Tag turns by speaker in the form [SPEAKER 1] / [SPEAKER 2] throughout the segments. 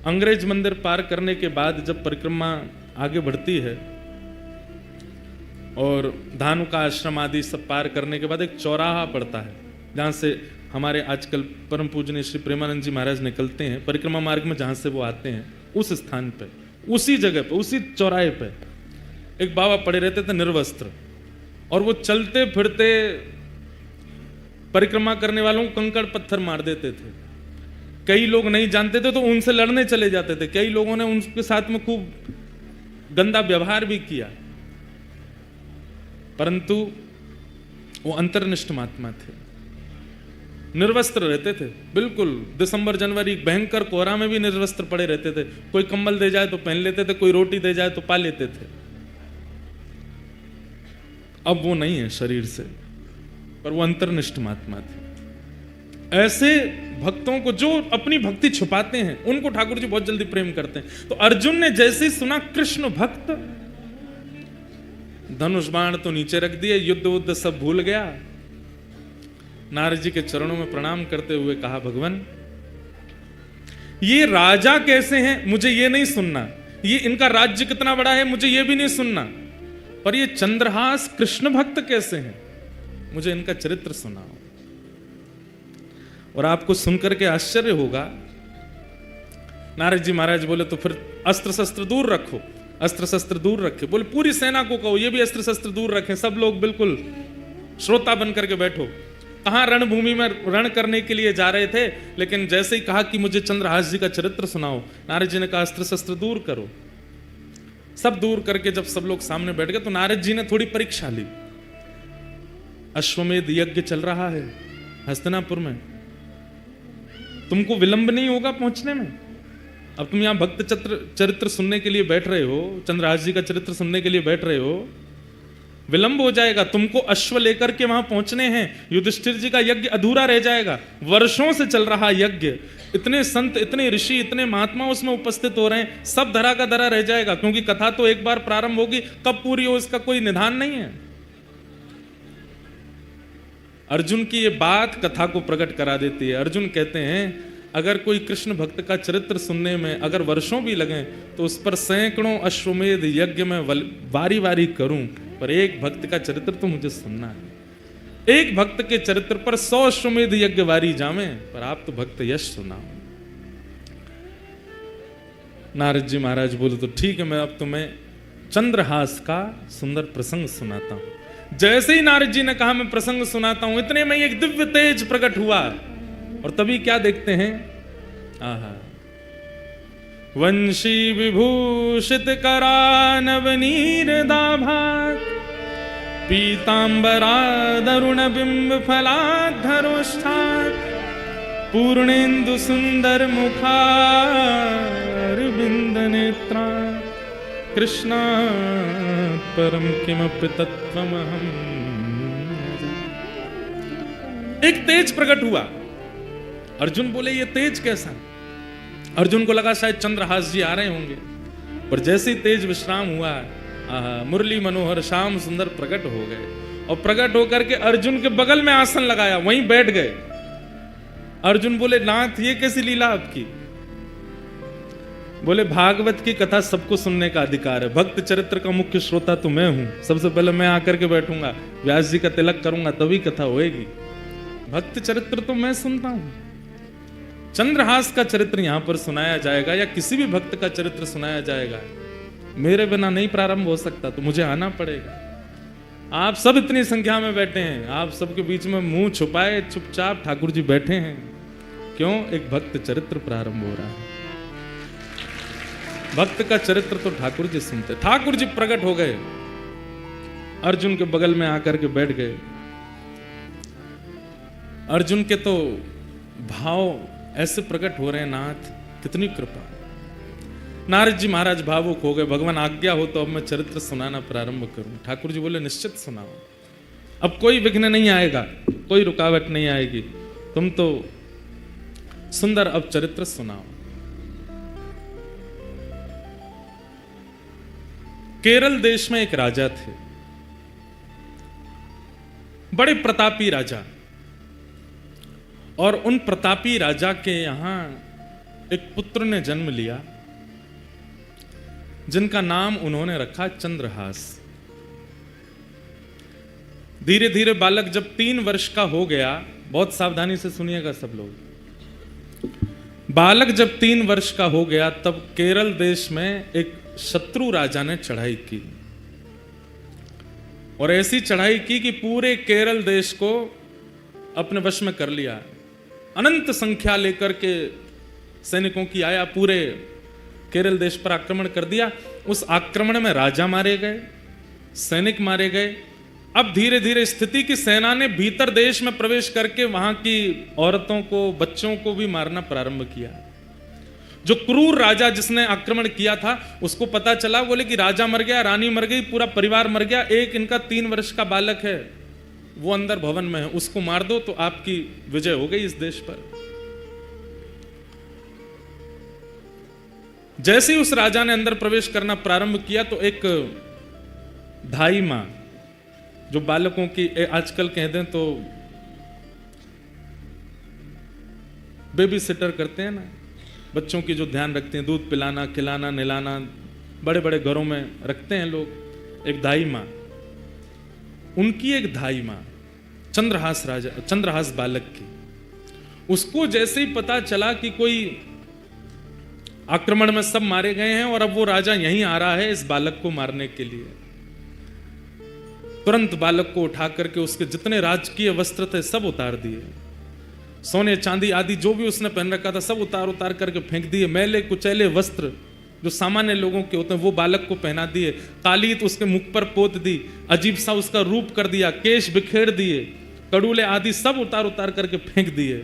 [SPEAKER 1] अंग्रेज मंदिर पार करने के बाद जब परिक्रमा आगे बढ़ती है और धानुका आश्रम आदि सब पार करने के बाद एक चौराहा पड़ता है, जहाँ से हमारे आजकल परम पूजनीय श्री प्रेमानंद जी महाराज निकलते हैं परिक्रमा मार्ग में, जहाँ से वो आते हैं उस स्थान पे, उसी जगह पे, उसी चौराहे पे एक बाबा पड़े रहते थे निर्वस्त्र, और वो चलते फिरते परिक्रमा करने वालों को कंकड़ पत्थर मार देते थे। कई लोग नहीं जानते थे तो उनसे लड़ने चले जाते थे, कई लोगों ने उनके साथ में खूब गंदा व्यवहार भी किया, परंतु वो अंतर्निष्ठ महात्मा थे, निर्वस्त्र रहते थे बिल्कुल। दिसंबर जनवरी भयंकर कोहरा में भी निर्वस्त्र पड़े रहते थे, कोई कंबल दे जाए तो पहन लेते थे, कोई रोटी दे जाए तो पा लेते थे। अब वो नहीं है शरीर से, पर वो अंतर्निष्ठ महात्मा थे। ऐसे भक्तों को जो अपनी भक्ति छुपाते हैं उनको ठाकुर जी बहुत जल्दी प्रेम करते हैं। तो अर्जुन ने जैसे ही सुना कृष्ण भक्त, धनुष बाण तो नीचे रख दिए, युद्ध उद्ध सब भूल गया, नारद जी के चरणों में प्रणाम करते हुए कहा, भगवान ये राजा कैसे हैं मुझे ये नहीं सुनना, ये इनका राज्य कितना बड़ा है मुझे ये भी नहीं सुनना, पर ये चंद्रहास कृष्ण भक्त कैसे हैं मुझे इनका चरित्र सुनाओ। और आपको सुनकर के आश्चर्य होगा, नारद जी महाराज बोले तो फिर अस्त्र शस्त्र दूर रखो, अस्त्र शस्त्र दूर रखे। बोले पूरी सेना को कहो ये भी अस्त्र शस्त्र दूर रखें, सब लोग बिल्कुल श्रोता बन करके बैठो। कहां रणभूमि में रण करने के लिए जा रहे थे, लेकिन जैसे ही कहा कि मुझे चंद्रहास जी का चरित्र सुनाओ, नारद जी ने कहा अस्त्र शस्त्र दूर करो। सब दूर करके जब सब लोग सामने बैठ गए तो नारद जी ने थोड़ी परीक्षा ली। अश्वमेध यज्ञ चल रहा है हस्तिनापुर में, तुमको विलंब नहीं होगा पहुंचने में। अब तुम यहां भक्त चरित्र सुनने के लिए बैठ रहे हो, चंद्रहास जी का चरित्र सुनने के लिए बैठ रहे हो, विलंब हो जाएगा, तुमको अश्व लेकर के वहां पहुंचने हैं, युधिष्ठिर जी का यज्ञ अधूरा रह जाएगा। वर्षों से चल रहा यज्ञ, इतने संत इतने ऋषि इतने महात्मा उसमें उपस्थित हो रहे हैं, सब धरा का धरा रह जाएगा, क्योंकि कथा तो एक बार प्रारंभ होगी, कब पूरी हो इसका कोई निधान नहीं है। अर्जुन की ये बात कथा को प्रकट करा देती है। अर्जुन कहते हैं अगर कोई कृष्ण भक्त का चरित्र सुनने में अगर वर्षों भी लगे तो उस पर सैकड़ों अश्वमेध यज्ञ में वारी वारी करूं, पर एक भक्त का चरित्र तो मुझे सुनना है। एक भक्त के चरित्र पर 100 अश्वमेध यज्ञ वारी जामे, पर आप तो भक्त यश सुनाओ। नारद जी महाराज बोले तो ठीक है, मैं अब तुम्हें चंद्रहास का सुंदर प्रसंग सुनाता हूं। जैसे ही नारद जी ने कहा मैं प्रसंग सुनाता हूं, इतने में एक दिव्य तेज प्रकट हुआ, और तभी क्या देखते हैं, आहा, वंशी विभूषित करानवनीर दाभाग, पीतांबरा दरुण बिंब फलाधरोष्ठार, पूर्णेन्दु सुंदर मुखार बिंद नेत्रा, कृष्णा परम किमपि तत्त्वमहम्। एक तेज प्रकट हुआ। अर्जुन बोले ये तेज कैसा? अर्जुन को लगा शायद चंद्रहास जी आ रहे होंगे, पर जैसे ही तेज विश्राम हुआ, मुरली मनोहर श्याम सुंदर प्रकट हो गए, और प्रकट होकर के अर्जुन के बगल में आसन लगाया, वहीं बैठ गए। अर्जुन बोले नाथ ये कैसी लीला आपकी? बोले भागवत की कथा सबको सुनने का अधिकार है, भक्त चरित्र का मुख्य श्रोता तो मैं हूं, सबसे पहले मैं आकर के बैठूंगा, व्यास जी का तिलक करूंगा तभी कथा होएगी। भक्त चरित्र तो मैं सुनता हूं। चंद्रहास का चरित्र यहां पर सुनाया जाएगा या किसी भी भक्त का चरित्र सुनाया जाएगा, मेरे बिना नहीं प्रारंभ हो सकता, तो मुझे आना पड़ेगा। आप सब इतनी संख्या में बैठे हैं, आप सबके बीच में मुंह छुपाए चुपचाप ठाकुर जी बैठे हैं, क्यों? एक भक्त चरित्र प्रारंभ हो रहा है। भक्त का चरित्र तो ठाकुर जी सुनते। ठाकुर जी प्रकट हो गए, अर्जुन के बगल में आकर के बैठ गए। अर्जुन के तो भाव ऐसे प्रकट हो रहे हैं, नाथ कितनी कृपा। नारद जी महाराज भावुक हो गए, भगवान आज्ञा हो तो अब मैं चरित्र सुनाना प्रारंभ करूं। ठाकुर जी बोले निश्चित सुनाओ, अब कोई विघ्न नहीं आएगा, कोई रुकावट नहीं आएगी, तुम तो सुंदर अब चरित्र सुनाओ। केरल देश में एक राजा थे, बड़े प्रतापी राजा, और उन प्रतापी राजा के यहां एक पुत्र ने जन्म लिया जिनका नाम उन्होंने रखा चंद्रहास। धीरे धीरे बालक जब 3 वर्ष का हो गया, बहुत सावधानी से सुनिएगा सब लोग, बालक जब 3 वर्ष का हो गया तब केरल देश में एक शत्रु राजा ने चढ़ाई की, और ऐसी चढ़ाई की कि पूरे केरल देश को अपने वश में कर लिया। अनंत संख्या लेकर के सैनिकों की आया, पूरे केरल देश पर आक्रमण कर दिया। उस आक्रमण में राजा मारे गए, सैनिक मारे गए। अब धीरे धीरे स्थिति की सेना ने भीतर देश में प्रवेश करके वहां की औरतों को, बच्चों को भी मारना प्रारंभ किया। जो क्रूर राजा जिसने आक्रमण किया था उसको पता चला, बोले कि राजा मर गया, रानी मर गई, पूरा परिवार मर गया, एक इनका 3 वर्ष का बालक है वो अंदर भवन में है, उसको मार दो तो आपकी विजय हो गई इस देश पर। जैसे ही उस राजा ने अंदर प्रवेश करना प्रारंभ किया तो एक धाई मां, जो बालकों की आजकल कह दें तो बेबी सिटर करते हैं ना, बच्चों की जो ध्यान रखते हैं, दूध पिलाना, खिलाना, नहलाना, बड़े बड़े घरों में रखते हैं लोग, एक धाई मां, उनकी एक धाई मां चंद्रहास बालक की, उसको जैसे ही पता चला कि कोई आक्रमण में सब मारे गए हैं और अब वो राजा यहीं आ रहा है इस बालक को मारने के लिए, तुरंत बालक को उठा करके उसके जितने राजकीय वस्त्र थे सब उतार दिए, सोने चांदी आदि जो भी उसने पहन रखा था सब उतार उतार करके फेंक दिए। मैले कुचैले वस्त्र जो सामान्य लोगों के होते हैं वो बालक को पहना दिए, कालीत उसके मुख पर पोत दी, अजीब सा उसका रूप कर दिया, केश बिखेर दिए, कड़ूले आदि सब उतार उतार करके फेंक दिए,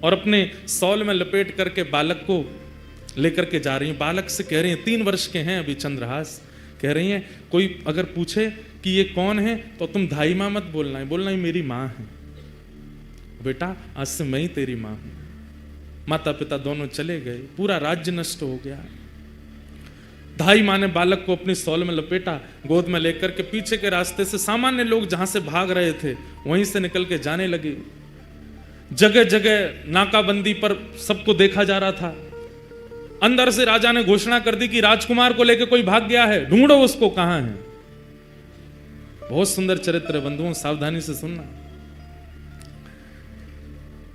[SPEAKER 1] और अपने सौल में लपेट करके बालक को लेकर के जा रही हैं। बालक से कह रही हैं, 3 वर्ष के हैं अभी चंद्रहास, कह रही हैं कोई अगर पूछे कि ये कौन है तो तुम धाई मां मत बोलना है, बोलना ही मेरी मां है बेटा, आज से मैं ही तेरी मां हूं। माता पिता दोनों चले गए, पूरा राज्य नष्ट हो गया। धाई मां ने बालक को अपनी सौल में लपेटा, गोद में लेकर के पीछे के रास्ते से सामान्य लोग जहां से भाग रहे थे वहीं से निकल के जाने लगे। जगह जगह नाकाबंदी पर सबको देखा जा रहा था। अंदर से राजा ने घोषणा कर दी कि राजकुमार को लेकर कोई भाग गया है, ढूंढो उसको, कहां है। बहुत सुंदर चरित्र है बंधुओं, सावधानी से सुनना।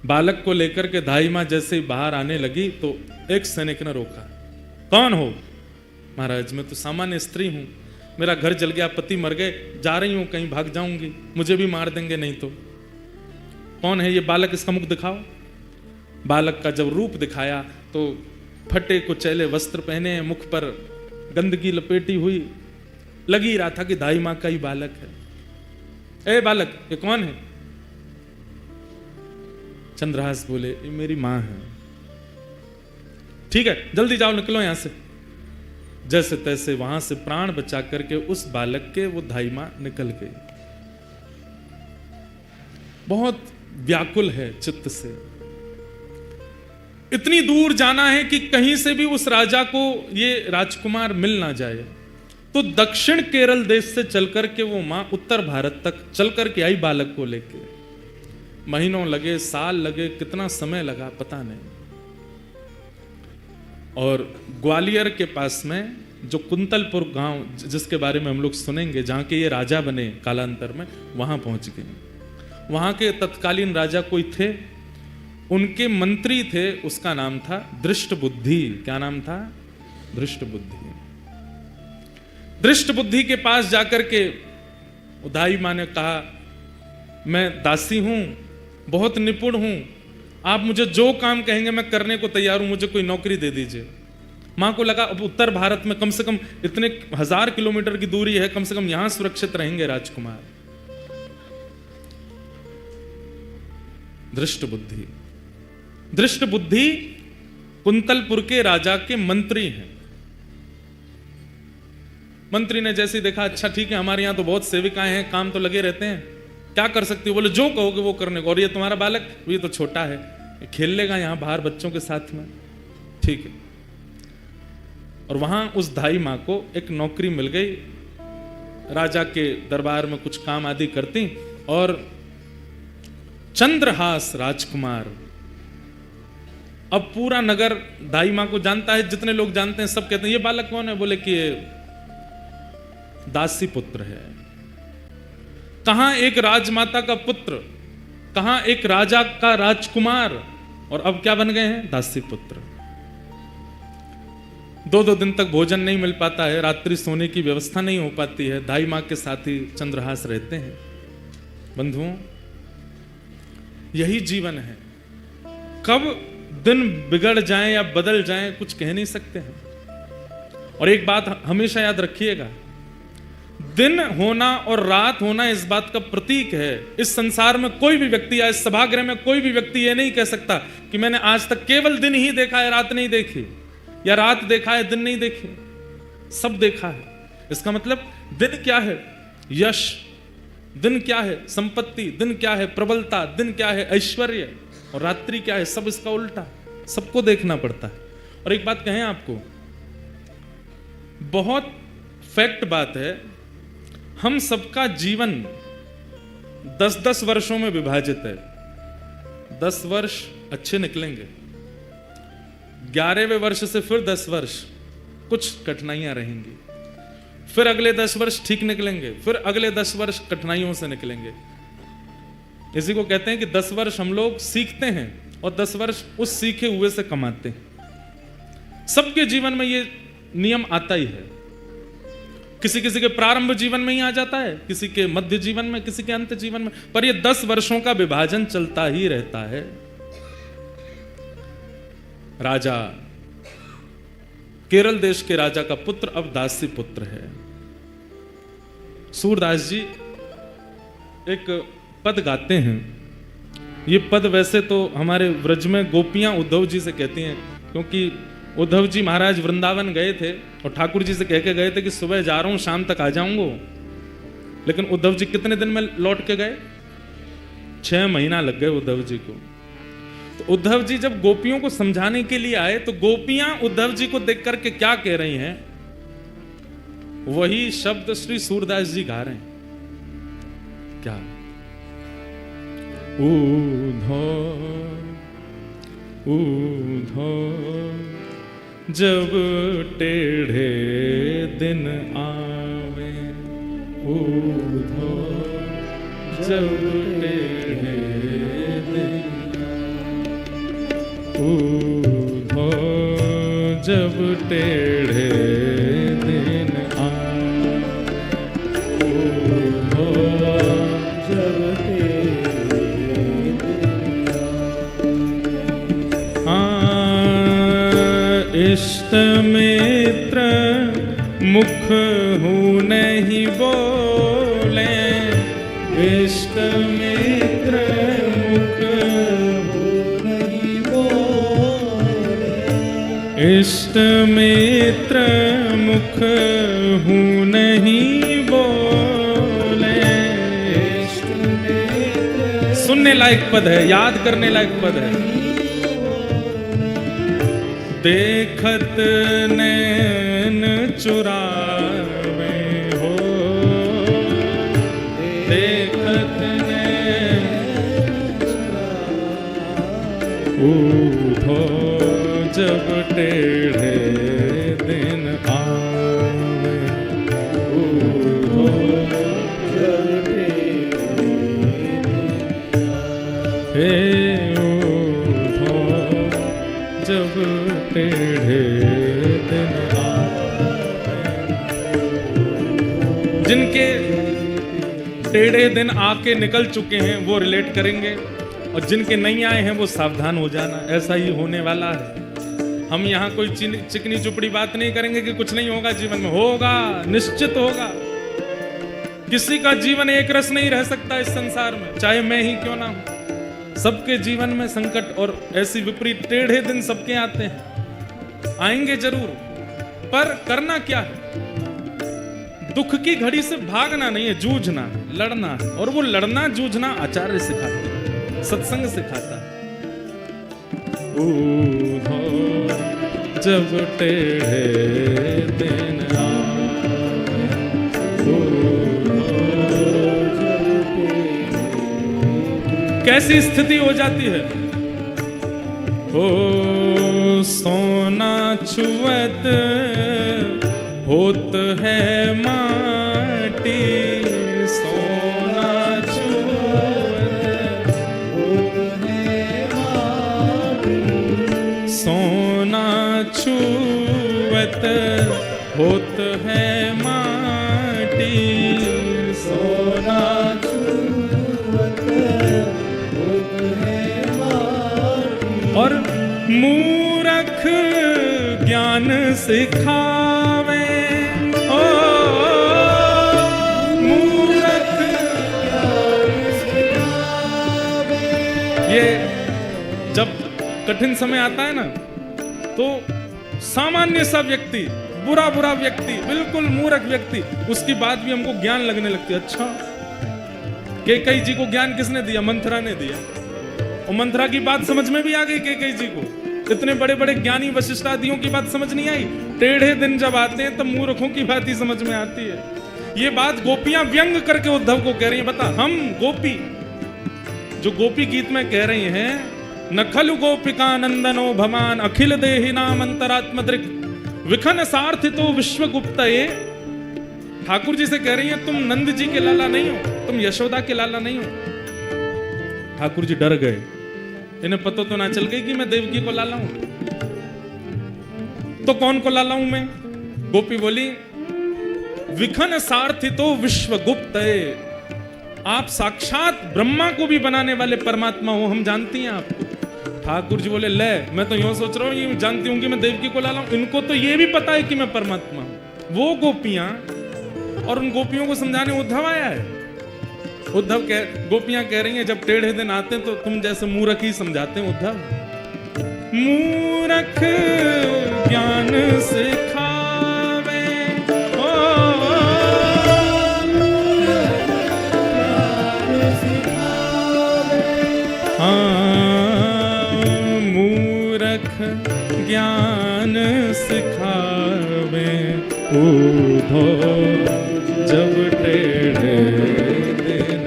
[SPEAKER 1] बालक को लेकर के धाई मां जैसे ही बाहर आने लगी तो एक सैनिक ने रोका। कौन हो? महाराज मैं तो सामान्य स्त्री हूं, मेरा घर जल गया, पति मर गए, जा रही हूं कहीं, भाग जाऊंगी, मुझे भी मार देंगे नहीं तो। कौन है ये बालक, इसका मुख दिखाओ। बालक का जब रूप दिखाया तो फटे कुचैले वस्त्र पहने हैं, मुख पर गंदगी लपेटी हुई, लग ही रहा था कि धाई मां का ही बालक है। ए बालक, ये कौन है? चंद्रहास बोले, ये मेरी मां है। ठीक है, जल्दी जाओ, निकलो यहां से। जैसे तैसे वहां से प्राण बचा करके उस बालक के वो धाई मां निकल गई। बहुत व्याकुल है चित्त से, इतनी दूर जाना है कि कहीं से भी उस राजा को ये राजकुमार मिल ना जाए। तो दक्षिण केरल देश से चलकर के वो मां उत्तर भारत तक चलकर के आई बालक को लेके। महीनों लगे, साल लगे, कितना समय लगा पता नहीं। और ग्वालियर के पास में जो कुंतलपुर गांव, जिसके बारे में हम लोग सुनेंगे, जहां के ये राजा बने कालांतर में, वहां पहुंच गए। वहां के तत्कालीन राजा कोई थे, उनके मंत्री थे, उसका नाम था दृष्टबुद्धि। क्या नाम था? दृष्टबुद्धि। दृष्टबुद्धि के पास जाकर के धाई मां ने कहा, मैं दासी हूं, बहुत निपुण हूं, आप मुझे जो काम कहेंगे मैं करने को तैयार हूं, मुझे कोई नौकरी दे दीजिए। मां को लगा अब उत्तर भारत में कम से कम इतने 1000 किलोमीटर की दूरी है, कम से कम यहां सुरक्षित रहेंगे राजकुमार। दृष्टबुद्धि, दृष्टबुद्धि कुंतलपुर के राजा के मंत्री हैं। मंत्री ने जैसे देखा, अच्छा ठीक है, हमारे यहां तो बहुत सेविकाएं हैं, काम तो लगे रहते हैं, क्या कर सकती हो? बोले जो कहोगे वो करने को। और ये तुम्हारा बालक, ये तो छोटा है, खेल लेगा यहां बाहर बच्चों के साथ में, ठीक है। और वहां उस धाई मां को एक नौकरी मिल गई, राजा के दरबार में कुछ काम आदि करती। और चंद्रहास राजकुमार अब पूरा नगर दाई माँ को जानता है, जितने लोग जानते हैं सब कहते हैं ये बालक कौन है? बोले कि ये दासी पुत्र है। कहां एक राजमाता का पुत्र, कहां एक राजा का राजकुमार, और अब क्या बन गए हैं? दासी पुत्र। 2-2 दिन तक भोजन नहीं मिल पाता है, रात्रि सोने की व्यवस्था नहीं हो पाती है, दाई माँ के साथ ही चंद्रहास रहते हैं। बंधुओं, यही जीवन है। कब दिन बिगड़ जाएं या बदल जाएं कुछ कह नहीं सकते हैं। और एक बात हमेशा याद रखिएगा, दिन होना और रात होना इस बात का प्रतीक है। इस संसार में कोई भी व्यक्ति या इस सभागृह में कोई भी व्यक्ति ये नहीं कह सकता कि मैंने आज तक केवल दिन ही देखा है, रात नहीं देखी, या रात देखा है दिन नहीं देखी। सब देखा है। इसका मतलब दिन क्या है? यश। दिन क्या है? संपत्ति। दिन क्या है? प्रबलता। दिन क्या है? ऐश्वर्य। और रात्रि क्या है? सब इसका उल्टा। सबको देखना पड़ता है। और एक बात कहें आपको, बहुत फैक्ट बात है, हम सबका जीवन 10-10 वर्षों में विभाजित है। 10 वर्ष अच्छे निकलेंगे, 11वें वर्ष से फिर 10 वर्ष कुछ कठिनाइयां रहेंगी, फिर अगले 10 वर्ष ठीक निकलेंगे, फिर अगले 10 वर्ष कठिनाइयों से निकलेंगे। इसी को कहते हैं कि 10 वर्ष हम लोग सीखते हैं और 10 वर्ष उस सीखे हुए से कमाते हैं। सबके जीवन में ये नियम आता ही है। किसी किसी के प्रारंभ जीवन में ही आ जाता है, किसी के मध्य जीवन में, किसी के अंत जीवन में, पर ये 10 वर्षों का विभाजन चलता ही रहता है। राजा, केरल देश के राजा का पुत्र अब दासी पुत्र है। सूरदास जी एक पद गाते हैं। ये पद वैसे तो हमारे व्रज में गोपियां उद्धव जी से कहती हैं, क्योंकि उद्धव जी महाराज वृंदावन गए थे और ठाकुर जी से कह के गए थे कि सुबह जा रहा हूं, शाम तक आ जाऊंगा। लेकिन उद्धव जी कितने दिन में लौट के गए? 6 महीना लग गए उद्धव जी को। तो उद्धव जी जब गोपियों को समझाने के लिए आए तो गोपियां उद्धव जी को देख करके क्या कह रही हैं? वही शब्द श्री सूरदास जी गा रहे हैं। क्या? उद्धव जब टेढ़े दिन आवे, उद्धव जब टेढ़े दिन, उद्धव जब टेढ़े दिन आवे, उद्धव जब टेढ़े दिन आवे। इष्ट मित्र मुख हूँ नहीं बोले, इष्ट मित्र मुख हूँ नहीं बोले, इष्ट मित्र मुख हूँ नहीं बोले। इष्ट मित्र सुनने लायक पद है, याद करने लायक पद है। देखत नैन चुरावे हो, देखत नैन उद्धव जब टेढ़े दिन आवे, उद्धव जब टेढ़े जब टेढ़े दिन आवे। जिनके टेढ़े दिन आके निकल चुके हैं वो रिलेट करेंगे, और जिनके नहीं आए हैं वो सावधान हो जाना, ऐसा ही होने वाला है। हम यहाँ कोई चिकनी चुपड़ी बात नहीं करेंगे कि कुछ नहीं होगा जीवन में, होगा, निश्चित होगा। किसी का जीवन एक रस नहीं रह सकता इस संसार में, चाहे मैं ही क्यों ना हूं। सबके जीवन में संकट और ऐसी विपरीत टेढ़े दिन सबके आते हैं, आएंगे जरूर। पर करना क्या है? दुख की घड़ी से भागना नहीं है, जूझना है, लड़ना है। और वो लड़ना जूझना आचार्य सिखाते हैं, सत्संग सिखाता है। जब टेढ़े दिन कैसी स्थिति हो जाती है। ओ सोना छुअत होत है माटी, सोना छुअत होत है माटी, सोना छुअत होत है माटी, सोना छुअत होत है माटी। और मूरख ज्ञान सिखावे, ओ मूरख ज्ञान सिखावे। ये जब कठिन समय आता है ना, तो सामान्य सा व्यक्ति, बुरा बुरा व्यक्ति, बिल्कुल मूर्ख व्यक्ति, उसकी बात भी हमको ज्ञान लगने लगती है। अच्छा, कैकेयी जी को ज्ञान किसने दिया? मंथरा ने दिया। और मंथरा की बात समझ में भी आ गई कैकेयी जी को। इतने बड़े बड़े ज्ञानी वशिष्ठ आदियों की बात समझ नहीं आई। टेढ़े दिन जब आते हैं तब मूर्खों की बात ही समझ में आती है। ये बात गोपियां व्यंग करके उद्धव को कह रही हैं। बता, हम गोपी, जो गोपी गीत में कह रही हैं, नखलु गोपिका नंदनो भवान अखिल देहि नाम अंतरात्मदृक् विखन सार्थितो विश्वगुप्तये। ठाकुर जी से कह रही हैं, तुम नंद जी के लाला नहीं हो, तुम यशोदा के लाला नहीं हो। ठाकुर जी डर गए, इन्हें पता तो ना चल गई कि मैं देवकी को लाला हूं। तो कौन को लाला हूं मैं? गोपी बोली, विखन सार्थितो विश्वगुप्तये, आप साक्षात ब्रह्मा को भी बनाने वाले परमात्मा हो, हम जानती हैं आपको। ठाकुर जी बोले, ले मैं तो यूं सोच रहा हूं, ये जानती हूं कि मैं देवकी को लाला हूं, इनको तो ये भी पता है कि मैं परमात्मा हूं। वो गोपियां, और उन गोपियों को समझाने उद्धव आया है। उद्धव गोपियां कह रही हैं, जब टेढ़े दिन आते हैं तो तुम जैसे मूर्ख ही समझाते हैं उद्धव। मूर्ख ज्ञान सिखावे, ओ मूर्ख ज्ञान सिखावे, उद्धव जब टेढ़े दिन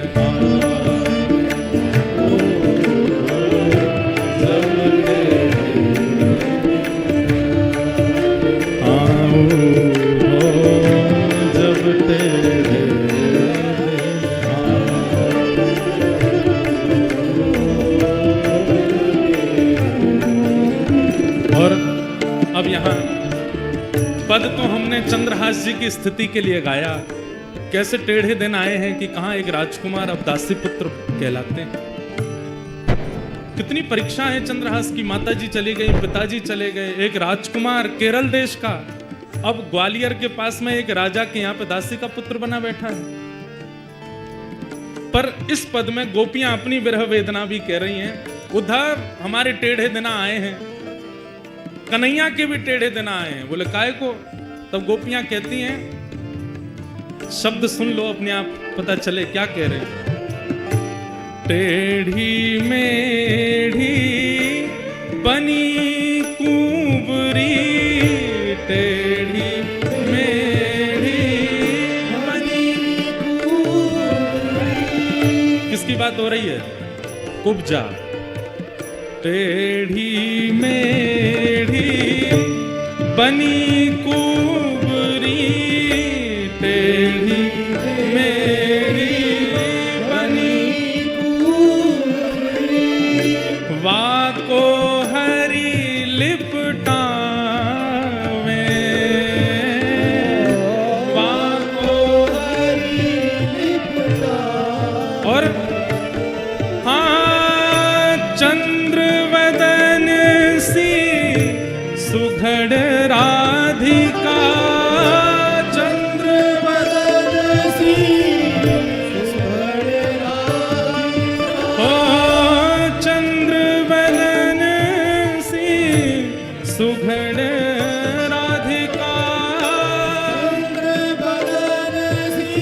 [SPEAKER 1] जब टेढ़े और अब यहाँ पद तो हमने चंद्रहास जी की स्थिति के लिए गाया। कैसे टेढ़े दिन आए हैं कि कहां एक राजकुमार अब दासी पुत्र कहलाते हैं। कितनी परीक्षा है चंद्रहास की। माता जी चली गई, पिताजी चले गए, एक राजकुमार केरल देश का अब ग्वालियर के पास में एक राजा के यहाँ पे दासी का पुत्र बना बैठा है। पर इस पद में गोपियां अपनी विरह वेदना भी कह रही हैं, उद्धव हमारे टेढ़े दिन आए हैं, कन्हैया के भी टेढ़े दिन आए हैं। बोले काय को? तब गोपियां कहती हैं, शब्द सुन लो अपने आप पता चले क्या कह रहे हैं। टेढ़ी मेढ़ी बनी कुंवरी, टेढ़ी मेढ़ी बनी कुंवरी। किसकी बात हो रही है? कुब्जा। टेढ़ी मेढ़ी बनी कुंवरी, टेढ़ी मेढ़ी बनी कुंवरी, वाको हरी लिपटावे, वाको हरी लिपटावे। और हाँ, चंद्रवदन सी सुघड़ राधिका, चंद्रवदन सी सुघड़ राधिका, ओ चंद्रवदन सी सुघड़ राधिका, चंद्रवदन सी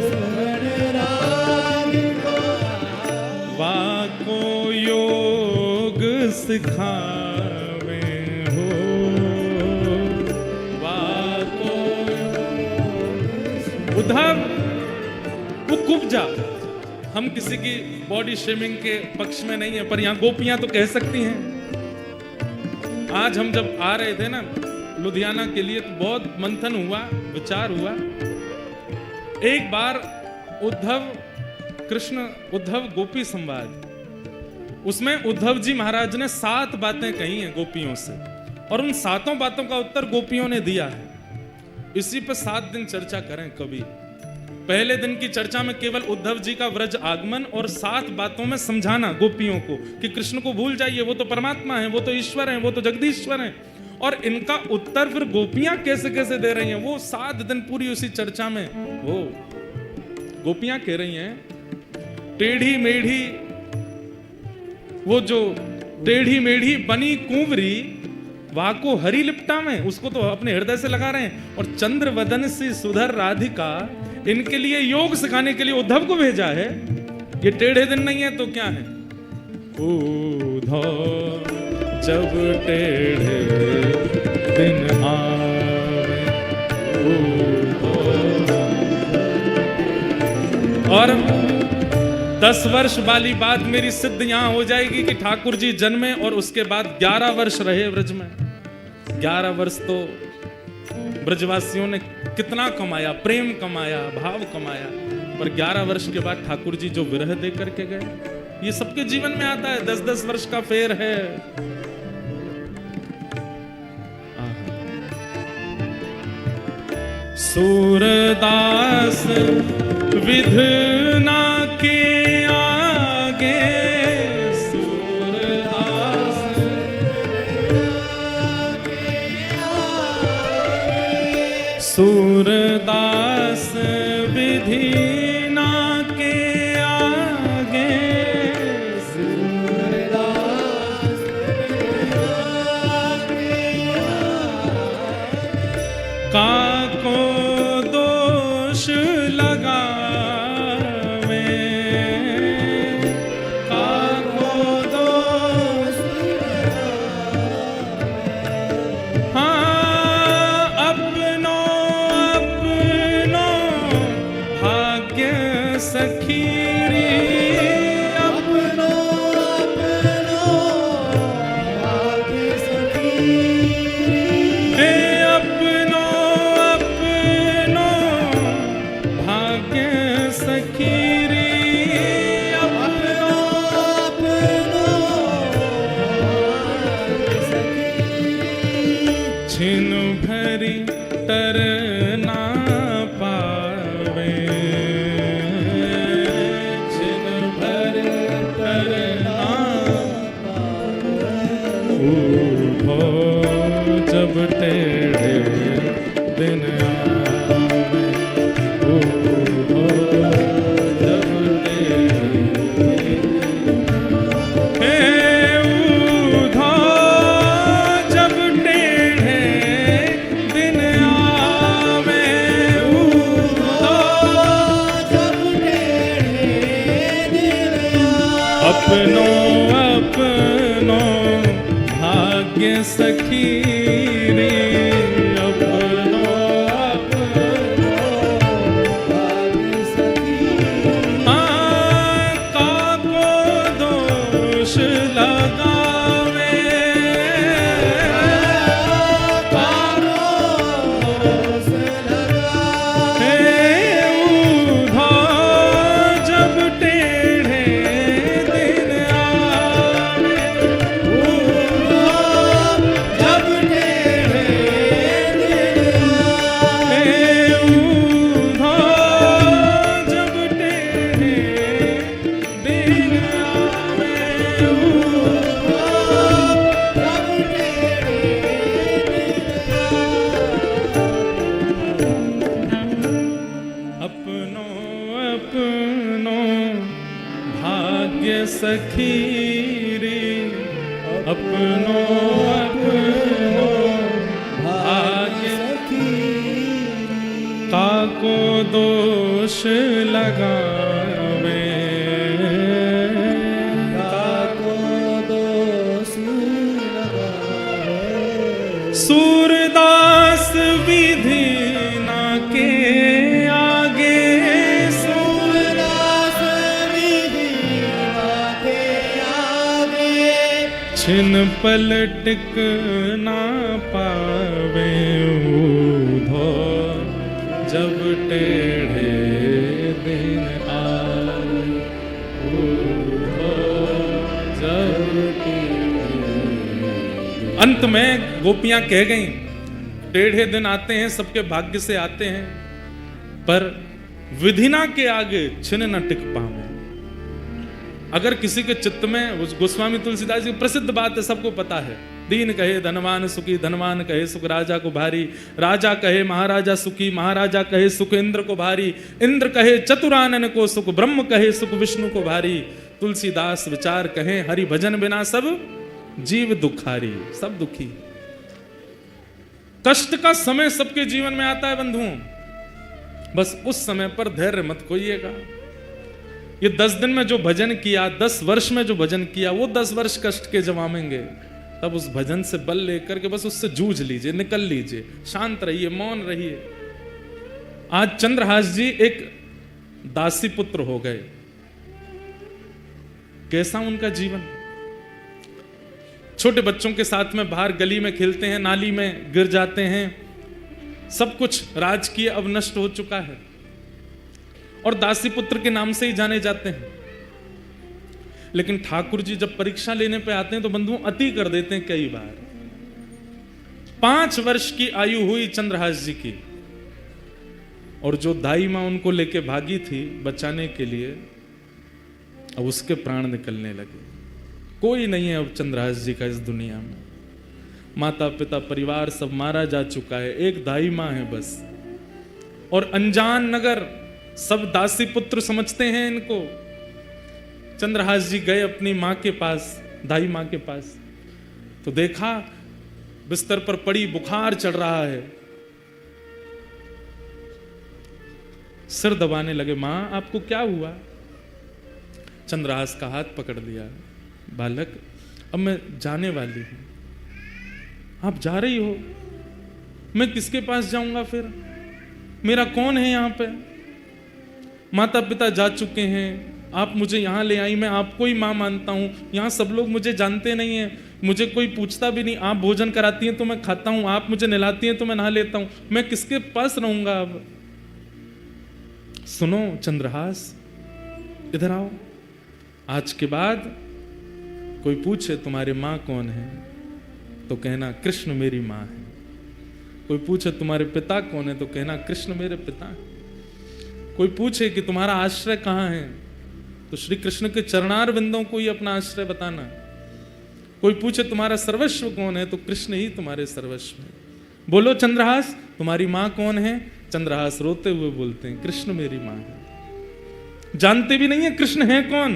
[SPEAKER 1] सुघड़ राधिका, वाको योग सिखावे हो, वाको। उद्धव वो कुब्जा, हम किसी की बॉडी शेमिंग के पक्ष में नहीं है, पर यहां गोपियां तो कह सकती हैं। आज हम जब आ रहे थे ना लुधियाना के लिए तो बहुत मंथन हुआ, विचार हुआ। एक बार उद्धव गोपी संवाद, उसमें उद्धव जी महाराज ने 7 बातें कही हैं गोपियों से, और उन 7 बातों का उत्तर गोपियों ने दिया है। इसी पर 7 दिन चर्चा करें कभी। पहले दिन की चर्चा में केवल उद्धव जी का व्रज आगमन और 7 बातों में समझाना गोपियों को कि कृष्ण को भूल जाइए, वो तो परमात्मा है, वो तो ईश्वर है, वो तो जगदीश्वर है। और इनका उत्तर फिर गोपियां कैसे कैसे दे रही हैं, वो 7 दिन पूरी उसी चर्चा में वो गोपियां कह रही हैं, टेढ़ी मेढ़ी, वो जो टेढ़ी मेढ़ी बनी कुंवरी वाको हरी लिपटा में, उसको तो अपने हृदय से लगा रहे हैं। और चंद्र वदन सी सुधर राधिका, इनके लिए योग सिखाने के लिए उद्धव को भेजा है। ये टेढ़े दिन नहीं है तो क्या है? उद्धव जब टेढ़े दिन आवे, और 10 वर्ष वाली बात मेरी सिद्ध यहां हो जाएगी कि ठाकुर जी जन्मे और उसके बाद 11 वर्ष रहे ब्रज में। 11 वर्ष तो ब्रजवासियों ने कितना कमाया, प्रेम कमाया, भाव कमाया, पर 11 वर्ष के बाद ठाकुर जी जो विरह दे करके गए, ये सबके जीवन में आता है। 10-10 वर्ष का फेर है। सूरदास विधना के आगे, सूरदास विधि ना के आगे, सूरदास काको दोष लगावे, काको दोष सखीरी, अपनो भाग्य सखीरी, हे अपनो भाग्य सखीरी, अपनो भाग्य सखीरी, छिन भरी तरना पावे, जब टेढ़े दिन आवे, जब हे उद्धव जब टेढ़े दिन आवे, उद्धव जब टेढ़े दिन आवे, अपनो भाग्य सखीरी, अपनो भाग्य सखीरी, काको दोष लगावे, काको दोष लगावे, उद्धव जब टेढ़े दिन आवे, सखीरी, अपनो भाग्य सखीरी, काको दोष लगावे, काको दोष लगावे, सूरदास विधि ना के आगे, छिन क्षण पलटिक ना पावे ऊधो, जब टेढ़े दिन आए ऊधो, जब अंत में गोपियां कह गईं, टेढ़े दिन आते हैं, सबके भाग्य से आते हैं, पर विधिना के आगे छिन न टिक पावे। अगर किसी के चित्त में, उस गोस्वामी तुलसीदास जी प्रसिद्ध बात है, सबको पता है, दीन कहे धनवान सुखी, धनवान कहे सुख राजा को भारी, राजा कहे महाराजा सुखी, महाराजा कहे सुख इंद्र को भारी, इंद्र कहे चतुरानन को सुख, ब्रह्म कहे सुख विष्णु को भारी, तुलसीदास विचार कहे हरि भजन बिना सब जीव दुखारी, सब दुखी। कष्ट का समय सबके जीवन में आता है बंधुओं, बस उस समय पर धैर्य मत खोइएगा। ये 10 दिन में जो भजन किया, 10 वर्ष में जो भजन किया, वो 10 वर्ष कष्ट के जमावेंगे। तब उस भजन से बल लेकर के बस उससे जूझ लीजिए, निकल लीजिए, शांत रहिए, मौन रहिए। आज चंद्रहास जी एक दासी पुत्र हो गए। कैसा उनका जीवन, छोटे बच्चों के साथ में बाहर गली में खेलते हैं, नाली में गिर जाते हैं, सब कुछ राजकीय अब नष्ट हो चुका है और दासी पुत्र के नाम से ही जाने जाते हैं। लेकिन ठाकुर जी जब परीक्षा लेने पे आते हैं तो बंधुओं अति कर देते हैं कई बार। 5 वर्ष की आयु हुई चंद्रहास जी की, और जो दाई मां उनको लेके भागी थी बचाने के लिए, अब उसके प्राण निकलने लगे। कोई नहीं है अब चंद्रहास जी का इस दुनिया में, माता पिता परिवार सब मारा जा चुका है, एक दाई मां है बस। और अनजान नगर, सब दासी पुत्र समझते हैं इनको। चंद्रहास जी गए अपनी मां के पास, दाई मां के पास, तो देखा बिस्तर पर पड़ी, बुखार चढ़ रहा है। सिर दबाने लगे, मां आपको क्या हुआ? चंद्रहास का हाथ पकड़ लिया, बालक अब मैं जाने वाली हूं, आप जा रही हो, मैं किसके पास जाऊंगा फिर? मेरा कौन है यहाँ पे? माता पिता जा चुके हैं, आप मुझे यहाँ ले आई, मैं आपको ही माँ मानता हूँ, यहाँ सब लोग मुझे जानते नहीं हैं, मुझे कोई पूछता भी नहीं, आप भोजन कराती हैं तो मैं खाता हूँ, आप मुझे नहलाती हैं तो मैं नहा लेता हूँ, मैं किसके पास रहूंगा अब? सुनो चंद्रहास, इधर आओ, आज के बाद कोई पूछे तुम्हारी माँ कौन है तो कहना कृष्ण मेरी माँ है। कोई पूछे तुम्हारे पिता कौन है तो कहना कृष्ण मेरे पिता है। कोई पूछे कि तुम्हारा आश्रय कहाँ है तो श्री कृष्ण के चरणार बिंदों को ही अपना आश्रय बताना। कोई पूछे तुम्हारा सर्वस्व कौन है तो कृष्ण ही तुम्हारे सर्वस्व है। बोलो चंद्रहास, तुम्हारी माँ कौन है? चंद्रहास रोते हुए बोलते हैं कृष्ण मेरी माँ है। जानते भी नहीं है कृष्ण है कौन,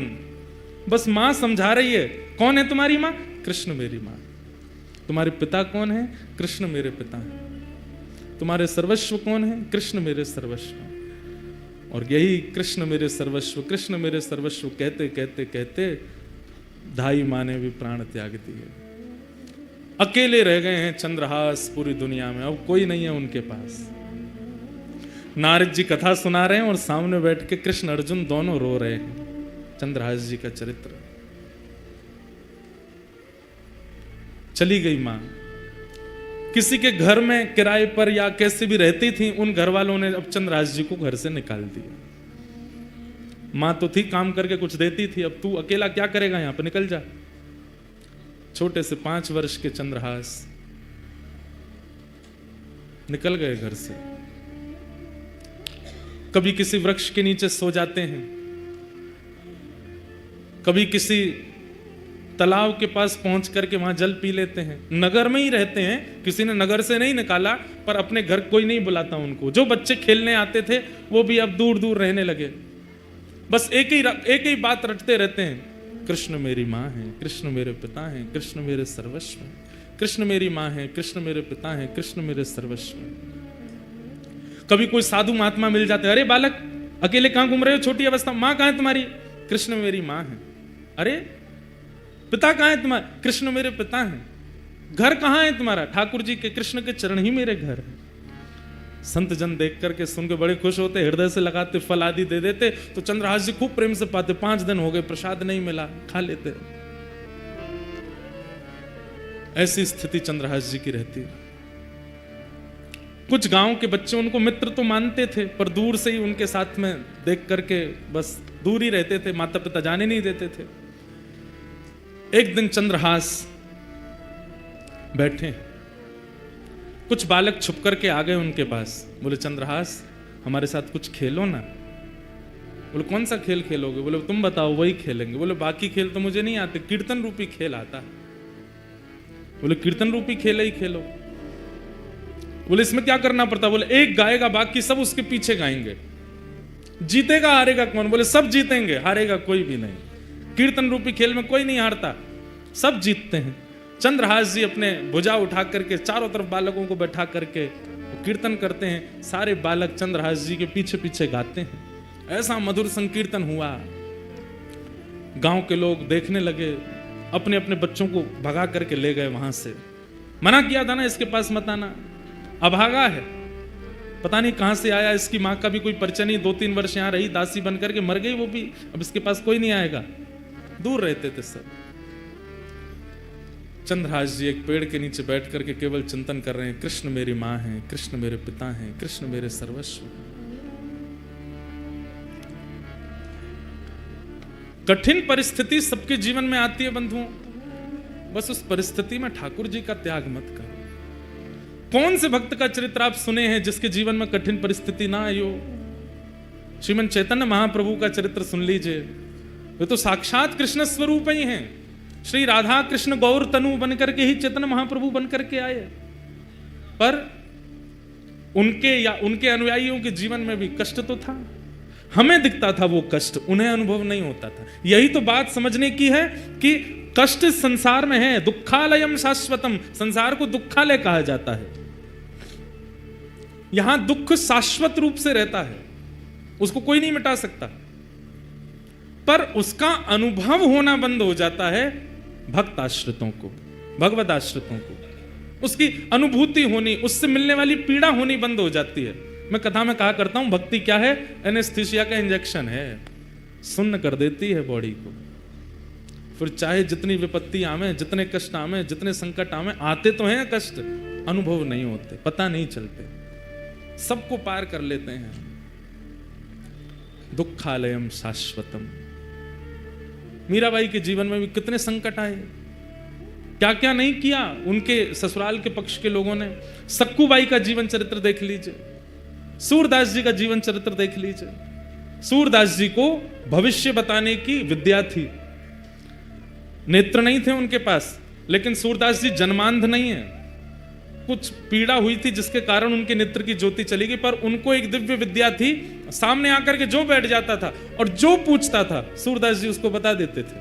[SPEAKER 1] बस माँ समझा रही है। कौन है तुम्हारी माँ? कृष्ण मेरी माँ। तुम्हारे पिता कौन है? कृष्ण मेरे पिता हैं। तुम्हारे सर्वस्व कौन है? कृष्ण मेरे सर्वस्व। और यही कृष्ण मेरे सर्वस्व, कृष्ण मेरे सर्वस्व कहते कहते कहते दाई माँ ने भी प्राण त्याग दिए। अकेले रह गए हैं चंद्रहास पूरी दुनिया में, अब कोई नहीं है उनके पास। नारद जी कथा सुना रहे हैं और सामने बैठ के कृष्ण अर्जुन दोनों रो रहे हैं। चंद्रहास जी का चरित्र। चली गई मां, किसी के घर में किराए पर या कैसे भी रहती थी, उन घर वालों ने अब चंद्रहास जी को घर से निकाल दिया। मां तो थी, काम करके कुछ देती थी, अब तू अकेला क्या करेगा यहां पर, निकल जा। छोटे से 5 वर्ष के चंद्रहास निकल गए घर से। कभी किसी वृक्ष के नीचे सो जाते हैं, कभी किसी तालाब के पास पहुंच करके वहां जल पी लेते हैं। नगर में ही रहते हैं, किसी ने नगर से नहीं निकाला, पर अपने घर कोई नहीं बुलाता उनको। जो बच्चे खेलने आते थे वो भी अब दूर दूर रहने लगे। बस एक ही बात रटते रहते हैं, कृष्ण मेरी माँ है, कृष्ण मेरे पिता हैं, कृष्ण मेरे सर्वस्व हैं। कृष्ण मेरी माँ है, कृष्ण मेरे पिता हैं, कृष्ण मेरे सर्वस्व हैं। कभी कोई साधु महात्मा मिल जाते, अरे बालक अकेले कहां घूम रहे हो, छोटी अवस्था, माँ कहां है तुम्हारी? कृष्ण मेरी माँ है। अरे पिता कहां है तुम्हारा? कृष्ण मेरे पिता हैं। घर कहां है तुम्हारा? ठाकुर जी के, कृष्ण के चरण ही मेरे घर है। संत जन देख करके सुन के बड़े खुश होते, हृदय से लगाते, फल आदि दे देते। तो चंद्रहास जी खूब प्रेम से पाते। 5 दिन हो गए, प्रसाद नहीं मिला, खा लेते। ऐसी स्थिति चंद्रहास जी की रहती है। कुछ गांव के बच्चे उनको मित्र तो मानते थे, पर दूर से ही उनके साथ में देख करके बस दूर ही रहते थे, माता पिता जाने नहीं देते थे। एक दिन चंद्रहास बैठे, कुछ बालक छुप करके आ गए उनके पास, बोले चंद्रहास हमारे साथ कुछ खेलो ना। बोले कौन सा खेल खेलोगे? बोले तुम बताओ, वही खेलेंगे। बोले बाकी खेल तो मुझे नहीं आते, कीर्तन रूपी खेल आता है। बोले कीर्तन रूपी खेल ही खेलो। बोले इसमें क्या करना पड़ता? बोले एक गाएगा, बाकी सब उसके पीछे गाएंगे। जीतेगा हारेगा कौन? बोले सब जीतेंगे, हारेगा कोई भी नहीं। कीर्तन रूपी खेल में कोई नहीं हारता, सब जीतते हैं। चंद्रहास जी अपने भुजा उठा करके चारों तरफ बालकों को बैठा करके कीर्तन करते हैं। सारे बालक चंद्रहास जी के पीछे पीछे गाते हैं। ऐसा मधुर संकीर्तन हुआ, गांव के लोग देखने लगे, अपने अपने बच्चों को भगा करके ले गए वहां से। मना किया था ना इसके पास मत आना, अभागा है, पता नहीं कहां से आया, इसकी मां का भी कोई परिचय नहीं, 2-3 वर्ष यहां रही, दासी बन करके मर गई वो भी, अब इसके पास कोई नहीं आएगा। दूर रहते थे सब। चंद्रहास जी एक पेड़ के नीचे बैठ करके केवल चिंतन कर रहे हैं, कृष्ण मेरी मां है, कृष्ण मेरे पिता हैं, कृष्ण मेरे सर्वस्व। कठिन परिस्थिति सबके जीवन में आती है बंधुओं, बस उस परिस्थिति में ठाकुर जी का त्याग मत करो। कौन से भक्त का चरित्र आप सुने हैं जिसके जीवन में कठिन परिस्थिति ना आई हो? श्रीमन चैतन्य महाप्रभु का चरित्र सुन लीजिए, वे तो साक्षात कृष्ण स्वरूप ही हैं। श्री राधा कृष्ण गौर तनु बनकर के ही चैतन्य महाप्रभु बनकर के आए, पर उनके या उनके अनुयायियों के जीवन में भी कष्ट तो था। हमें दिखता था वो कष्ट, उन्हें अनुभव नहीं होता था। यही तो बात समझने की है कि कष्ट संसार में है, दुखालयम शाश्वतम, संसार को दुखालय कहा जाता है। यहां दुख शाश्वत रूप से रहता है, उसको कोई नहीं मिटा सकता, पर उसका अनुभव होना बंद हो जाता है भक्त आश्रितों को, भगवत आश्रितों को। उसकी अनुभूति होनी, उससे मिलने वाली पीड़ा होनी बंद हो जाती है। मैं कथा में कहा करता हूं, भक्ति क्या है? एनेस्थीसिया का इंजेक्शन है, सुन्न कर देती है बॉडी को। फिर चाहे जितनी विपत्ति आवे, जितने कष्ट आवे, जितने संकट आवे, आते तो हैं कष्ट, अनुभव नहीं होते, पता नहीं चलते, सबको पार कर लेते हैं। दुखालयम शाश्वतम। मीराबाई के जीवन में भी कितने संकट आए, क्या क्या नहीं किया उनके ससुराल के पक्ष के लोगों ने। सक्कूबाई का जीवन चरित्र देख लीजिए, सूरदास जी का जीवन चरित्र देख लीजिए। सूरदास जी को भविष्य बताने की विद्या थी, नेत्र नहीं थे उनके पास, लेकिन सूरदास जी जन्मांध नहीं है। कुछ पीड़ा हुई थी जिसके कारण उनके नेत्र की ज्योति चली गई, पर उनको एक दिव्य विद्या थी, सामने आकर के जो बैठ जाता था और जो पूछता था सूरदास जी उसको बता देते थे।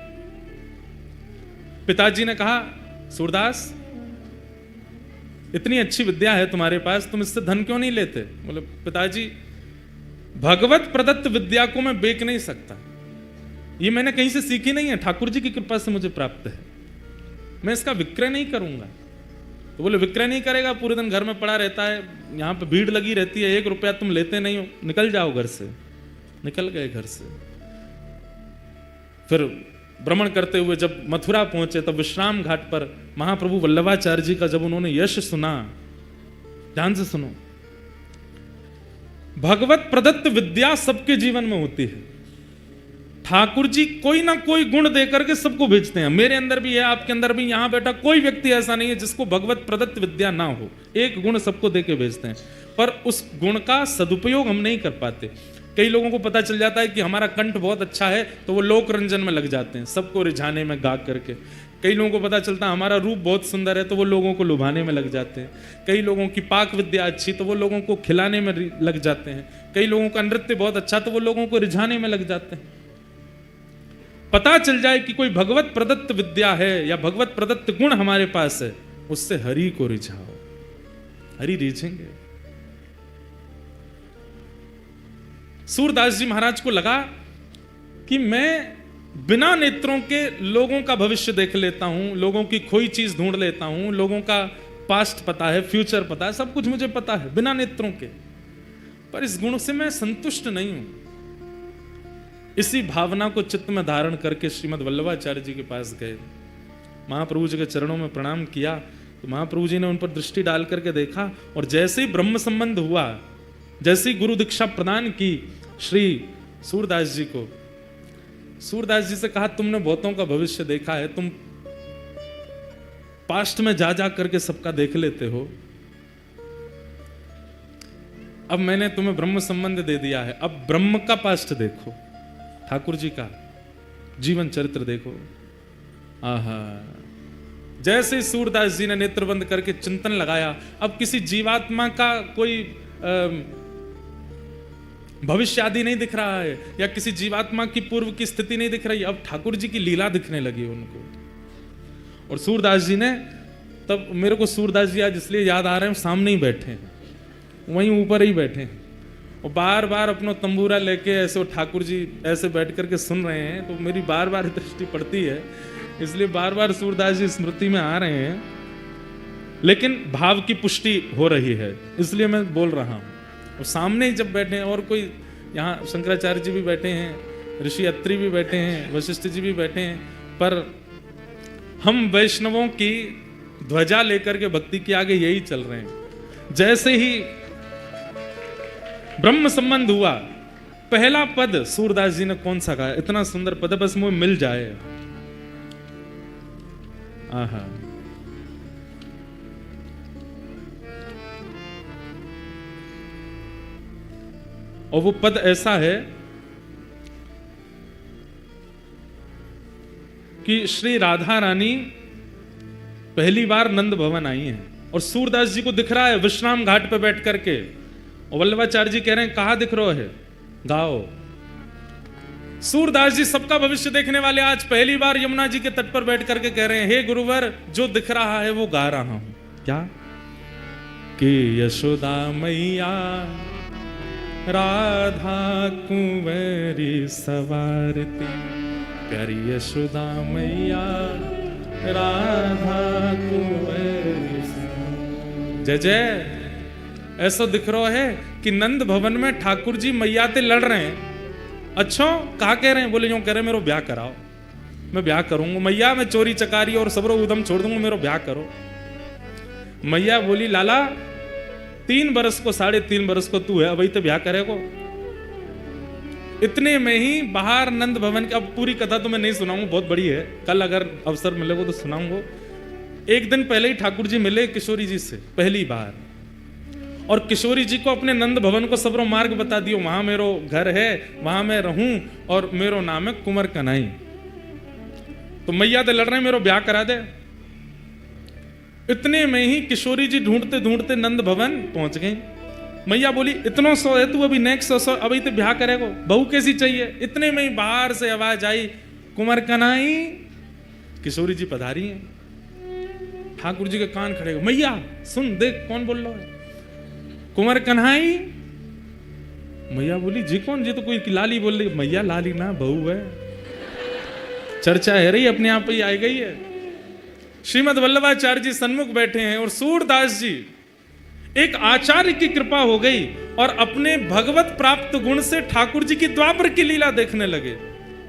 [SPEAKER 1] पिताजी ने कहा, सूरदास इतनी अच्छी विद्या है तुम्हारे पास, तुम इससे धन क्यों नहीं लेते? बोले पिताजी भगवत प्रदत्त विद्या को मैं बेच नहीं सकता, ये मैंने कहीं से सीखी नहीं है, ठाकुर जी की कृपा से मुझे प्राप्त है, मैं इसका विक्रय नहीं करूंगा। तो बोले विक्रय नहीं करेगा, पूरे दिन घर में पड़ा रहता है, यहाँ पे भीड़ लगी रहती है, 1 रुपया तुम लेते नहीं हो, निकल जाओ घर से। निकल गए घर से। फिर भ्रमण करते हुए जब मथुरा पहुंचे, तब विश्राम घाट पर महाप्रभु वल्लभाचार्य जी का जब उन्होंने यश सुना, ध्यान से सुनो, भगवत प्रदत्त विद्या सबके जीवन में होती है। ठाकुर जी कोई ना कोई गुण देकर के सबको भेजते हैं। मेरे अंदर भी है, आपके अंदर भी, यहां बैठा कोई व्यक्ति ऐसा नहीं है जिसको भगवत प्रदत्त विद्या ना हो। एक गुण सबको देके भेजते हैं, पर उस गुण का सदुपयोग हम नहीं कर पाते। कई लोगों को पता चल जाता है कि हमारा कंठ बहुत अच्छा है, तो वो लोक रंजन में लग जाते हैं, सबको रिझाने में गा करके। कई लोगों को पता चलता है हमारा रूप बहुत सुंदर है, तो वो लोगों को लुभाने में लग जाते हैं। कई लोगों की पाक विद्या अच्छी, तो वो लोगों को खिलाने में लग जाते हैं। कई लोगों का नृत्य बहुत अच्छा, तो वो लोगों को रिझाने में लग जाते हैं। पता चल जाए कि कोई भगवत प्रदत्त विद्या है या भगवत प्रदत्त गुण हमारे पास है, उससे हरि को रिझाओ, हरि रिझेंगे। सूरदास जी महाराज को लगा कि मैं बिना नेत्रों के लोगों का भविष्य देख लेता हूं, लोगों की खोई चीज ढूंढ लेता हूं, लोगों का पास्ट पता है, फ्यूचर पता है, सब कुछ मुझे पता है बिना नेत्रों के, पर इस गुण से मैं संतुष्ट नहीं हूं। इसी भावना को चित्त में धारण करके श्रीमद् वल्लभाचार्य जी के पास गए। महाप्रभु जी के चरणों में प्रणाम किया तो महाप्रभु जी ने उन पर दृष्टि डाल करके देखा और जैसे ही ब्रह्म संबंध हुआ, जैसे ही गुरु दीक्षा प्रदान की श्री सूरदास जी को, सूरदास जी से कहा तुमने बहुतों का भविष्य देखा है, तुम पास्ट में जा जा करके सबका देख लेते हो, अब मैंने तुम्हें ब्रह्म संबंध दे दिया है, अब ब्रह्म का पास्ट देखो, ठाकुर जी का जीवन चरित्र देखो। आहा, जैसे ही सूरदास जी ने नेत्र बंद करके चिंतन लगाया, अब किसी जीवात्मा का कोई भविष्य आदि नहीं दिख रहा है या किसी जीवात्मा की पूर्व की स्थिति नहीं दिख रही, अब ठाकुर जी की लीला दिखने लगी उनको। और सूरदास जी ने, तब मेरे को सूरदास जी आज इसलिए याद आ रहे हैं, सामने ही बैठे हैं, वहीं ऊपर ही बैठे हैं और बार बार अपना तंबूरा लेके ऐसे ठाकुर जी ऐसे बैठ करके सुन रहे हैं, तो मेरी बार बार दृष्टि पड़ती है, इसलिए बार बार सूरदास जी स्मृति में आ रहे हैं, लेकिन भाव की पुष्टि हो रही है इसलिए मैं बोल रहा हूं। और सामने ही जब बैठे हैं और कोई, यहाँ शंकराचार्य जी भी बैठे हैं, ऋषि अत्रि भी बैठे हैं, वशिष्ठ जी भी बैठे हैं, पर हम वैष्णवों की ध्वजा लेकर के भक्ति के आगे यही चल रहे हैं। जैसे ही ब्रह्म संबंध हुआ, पहला पद सूरदास जी ने कौन सा कहा, इतना सुंदर पद, बस मुझे मिल जाए। आहा, और वो पद ऐसा है कि श्री राधा रानी पहली बार नंद भवन आई हैं और सूरदास जी को दिख रहा है विश्राम घाट पे बैठ करके, और वल्लभाचार्य जी कह रहे हैं कहां दिख रहे है, गाओ। सूरदास जी सबका भविष्य देखने वाले आज पहली बार यमुना जी के तट पर बैठ करके कह रहे हैं, हे गुरुवर जो दिख रहा है वो गा रहा हूं। क्या कि यशोदा मैया राधा कुंवरी सवारती, प्यारी यशोदा मैया राधा कुंवरी। जय जय। ऐसा दिख रहा है कि नंद भवन में ठाकुर जी मैया ते लड़ रहे हैं। अच्छा कहा कह रहे हैं, बोले यूं कह रहे हैं, मेरो ब्याह कराओ, मैं ब्याह करूंगा मैया, मैं चोरी चकारी और सबरो उदम छोड़ दूंगा, मेरो ब्याह करो। मैया बोली लाला 3 बरस को 3.5 बरस को तू है, अभी तो ब्याह करेगो। इतने में ही बाहर नंद भवन की, अब पूरी कथा तो मैं नहीं सुनाऊंगा, बहुत बड़ी है, कल अगर अवसर मिलेगा तो सुनाऊंगा। एक दिन पहले ही ठाकुर जी मिले किशोरी जी से पहली बार, और किशोरी जी को अपने नंद भवन को सबरो मार्ग बता दियो, वहां मेरो घर है, वहां मैं रहूं और मेरो नाम है कुंवर कन्हई। तो मैया तो लड़ रहे हैं मेरो ब्याह करा दे। इतने में ही किशोरी जी ढूंढते ढूंढते नंद भवन पहुंच गई। मैया बोली इतना सौ है तू, अभी नेक्स्ट 100 अभी तो ब्याह करेगो, बहू कैसी चाहिए। इतने में ही बाहर से आवाज आई, कुंवर कन्हई। किशोरी जी पधारी हैं। ठाकुर जी के कान खड़े, मैया सुन देख कौन बोल रहा है, कुंवर कन्हई। मैया बोली जी कौन, जी तो कोई लाली बोल रही। मैया लाली ना, बहू है, चर्चा है रही, अपने आप ही आई गई है। श्रीमद वल्लभाचार्य जी सन्मुख बैठे हैं और सूरदास जी, एक आचार्य की कृपा हो गई और अपने भगवत प्राप्त गुण से ठाकुर जी की द्वापर की लीला देखने लगे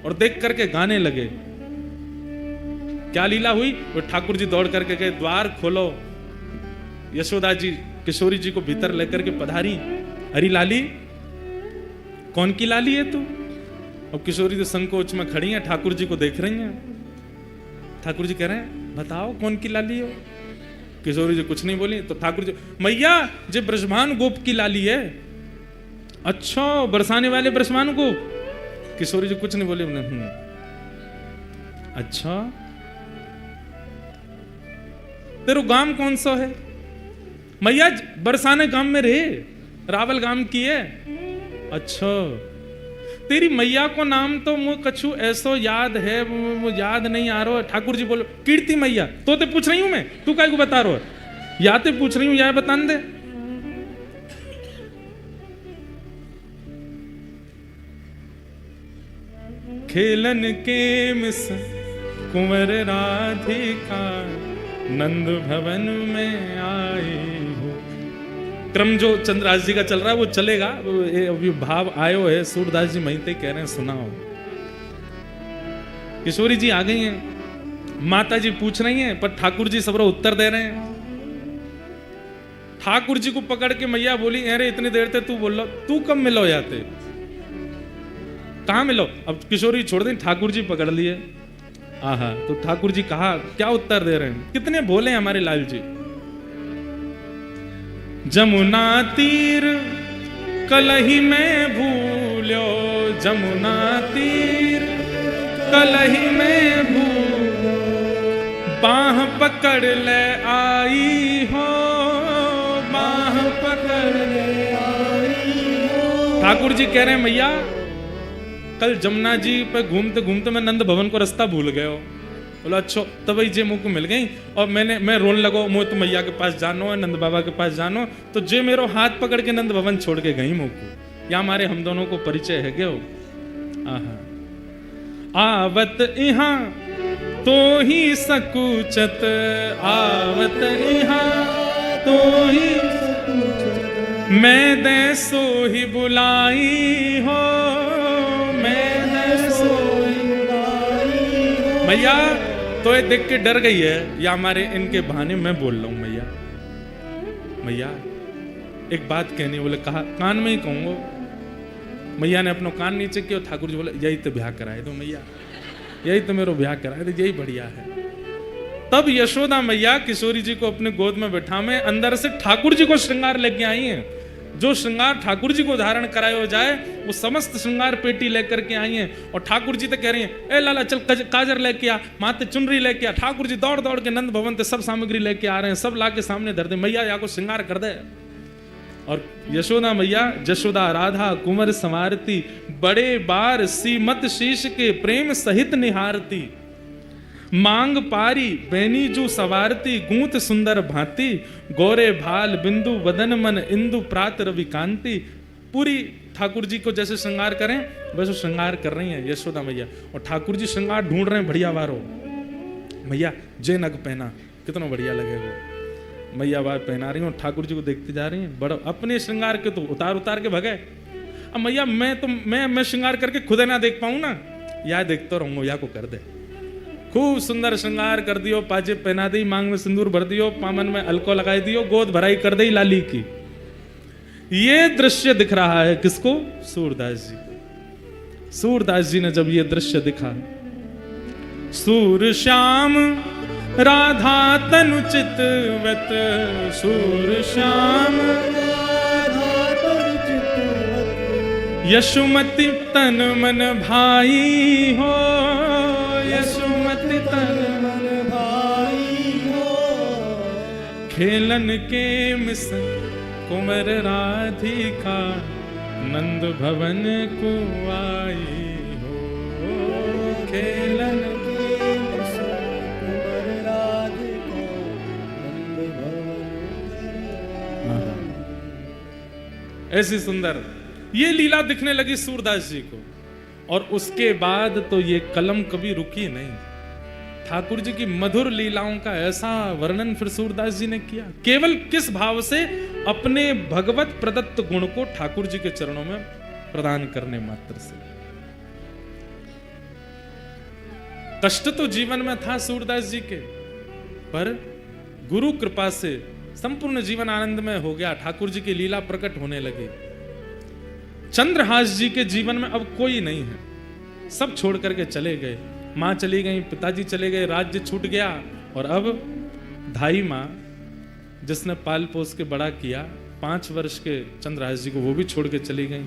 [SPEAKER 1] और देख करके गाने लगे। क्या लीला हुई, वो ठाकुर जी दौड़ करके गए, द्वार खोलो। यशोदा जी किशोरी जी को भीतर लेकर के पधारी, अरे लाली कौन की लाली है तू। और किशोरी जी संकोच में खड़ी हैं, ठाकुर जी को देख रही हैं। ठाकुर जी कह रहे हैं बताओ कौन की लाली हो। किशोरी जी कुछ नहीं बोली। तो ठाकुर जी, मैया जे ब्रजमान गोप की लाली है। अच्छा बरसाने वाले ब्रजमान गोप। किशोरी जी कुछ नहीं बोली। अच्छा तेरो गांव कौन सा है। मैया बरसाने गांव में रहे, रावल गांव की है। अच्छा तेरी मैया को नाम तो मुझे कछु ऐसो याद है, मुझे याद नहीं आ रहा है। ठाकुर जी बोलो कीर्ति मैया। तो ते पूछ रही हूं मैं, तू काय को बता रहा है, या ते पूछ रही हूं या बता दे। खेलन के मिस कुंवर राधिका, नंद भवन में आई हो। क्रम जो चंद्रदास जी का चल रहा है वो चलेगा, अभी भाव आयो है। सूरदास जी महिते कह रहे हैं सुनाओ। किशोरी जी आ गई हैं, माता जी पूछ रही हैं पर ठाकुर जी सबरो उत्तर दे रहे हैं। ठाकुर जी को पकड़ के मैया बोली, अरे इतनी देर से तू बोल लो, तू कब मिलो जाते, कहां मिलो। अब किशोरी छोड़ दी, ठाकुर जी पकड़ लिए। आहा, तो ठाकुर जी कहा क्या उत्तर दे रहे हैं, कितने भोले हैं हमारे लाल जी। जमुना तीर कलही में भूलो, जमुना तीर कलही में भूल, बाह पकड़ ले आई हो, बाह पकड़ ले आई हो। ठाकुर जी कह रहे हैं मैया कल जमुना जी पे घूमते घूमते मैं नंद भवन को रास्ता भूल गए हो। बोला अच्छा, तभी जे मुझको मिल गई और मैं रोन लगो, मुझे तो मैया के पास जानो है, नंद बाबा के पास जानो, तो जे मेरो हाथ पकड़ के नंद भवन छोड़ के गई मुझको। या हमारे हम दोनों को परिचय है गयो। आवत इहाँ तो ही सकुचत, आवत इहाँ तो ही मैं दे सो ही बुलाई हो, मैं दे सो ही बुलाई हो। मैया तो ये देख के डर गई है, या हमारे इनके बहाने मैं बोल रहा हूं मैया मैया एक बात कहनी। बोले कहा, कान में ही कहूंगा। मैया ने अपना कान नीचे किया, ठाकुर जी बोले यही तो ब्याह कराए दो मैया, यही तो मेरा ब्याह कराए दो, यही बढ़िया है। तब यशोदा मैया किशोरी जी को अपने गोद में बैठा में अंदर से ठाकुर जी को श्रृंगार लेके आई हैं। जो श्रृंगार ठाकुर जी को धारण कराया जाए वो समस्त श्रृंगार पेटी लेकर के आई हैं। और ठाकुर जी तो कह रही हैं, ए लाला चल काजर लेके आ, माथे चुनरी लेके आ। ठाकुर जी दौड़ दौड़ के नंद भवन से सब सामग्री लेके आ रहे हैं, सब ला के सामने धर दे, मैया या को श्रृंगार कर दे। और यशोदा मैया जशोदा राधा कुंवर संवारती, बड़े बार सीमत शीश के प्रेम सहित निहारती, मांग पारी बैनीजू सवारती, गूंत सुंदर भांति, गोरे भाल बिंदु वदन मन इंदु प्रात रवि कांति। पूरी ठाकुर जी को जैसे श्रृंगार करें वैसे श्रृंगार कर रही हैं यशोदा मैया। और ठाकुर जी श्रृंगार ढूंढ रहे हैं बढ़िया वारो। मैया जे नग पहना कितना बढ़िया लगेगा, मैया बार पहना रही हूँ, ठाकुर जी को देखते जा रही हैं। बड़ा अपने श्रृंगार के तो उतार उतार के भगे। अब मैया मैं श्रृंगार करके खुद ना देख पाऊं ना, या देखता रहूंगा, या को कर दे। खूब सुंदर श्रृंगार कर दियो, पाजे पहना दी, मांग में सिंदूर भर दियो, पामन में अलको लगाई दियो, गोद भराई कर दी लाली की। ये दृश्य दिख रहा है किसको? सूरदास जी को। सूरदास जी ने जब ये दृश्य दिखा, सूर श्याम राधा तनु चितवत, सूर श्याम राधा तनु चितवत, यशुमति तन मन भाई हो, यशुमति तन मन भाई हो, खेलन के मिसन कुंवर राधिका, नंद भवन को आई हो, खेलन के मिसन कुंवर राधिका, नंद भवन। ऐसी सुंदर ये लीला दिखने लगी सूरदास जी को। और उसके बाद तो ये कलम कभी रुकी नहीं। ठाकुर जी की मधुर लीलाओं का ऐसा वर्णन फिर सूरदास जी ने किया, केवल किस भाव से? अपने भगवत प्रदत्त गुण को ठाकुर जी के चरणों में प्रदान करने मात्र से। कष्ट तो जीवन में था सूरदास जी के, पर गुरु कृपा से संपूर्ण जीवन आनंदमय हो गया। ठाकुर जी की लीला प्रकट होने लगी। चंद्रहास जी के जीवन में अब कोई नहीं है, सब छोड़ करके चले गए। माँ चली गई, पिताजी चले गए, राज्य छूट गया। और अब धाई माँ जिसने पाल पोस के बड़ा किया, 5 वर्ष के चंद्रहास जी को, वो भी छोड़ के चली गई।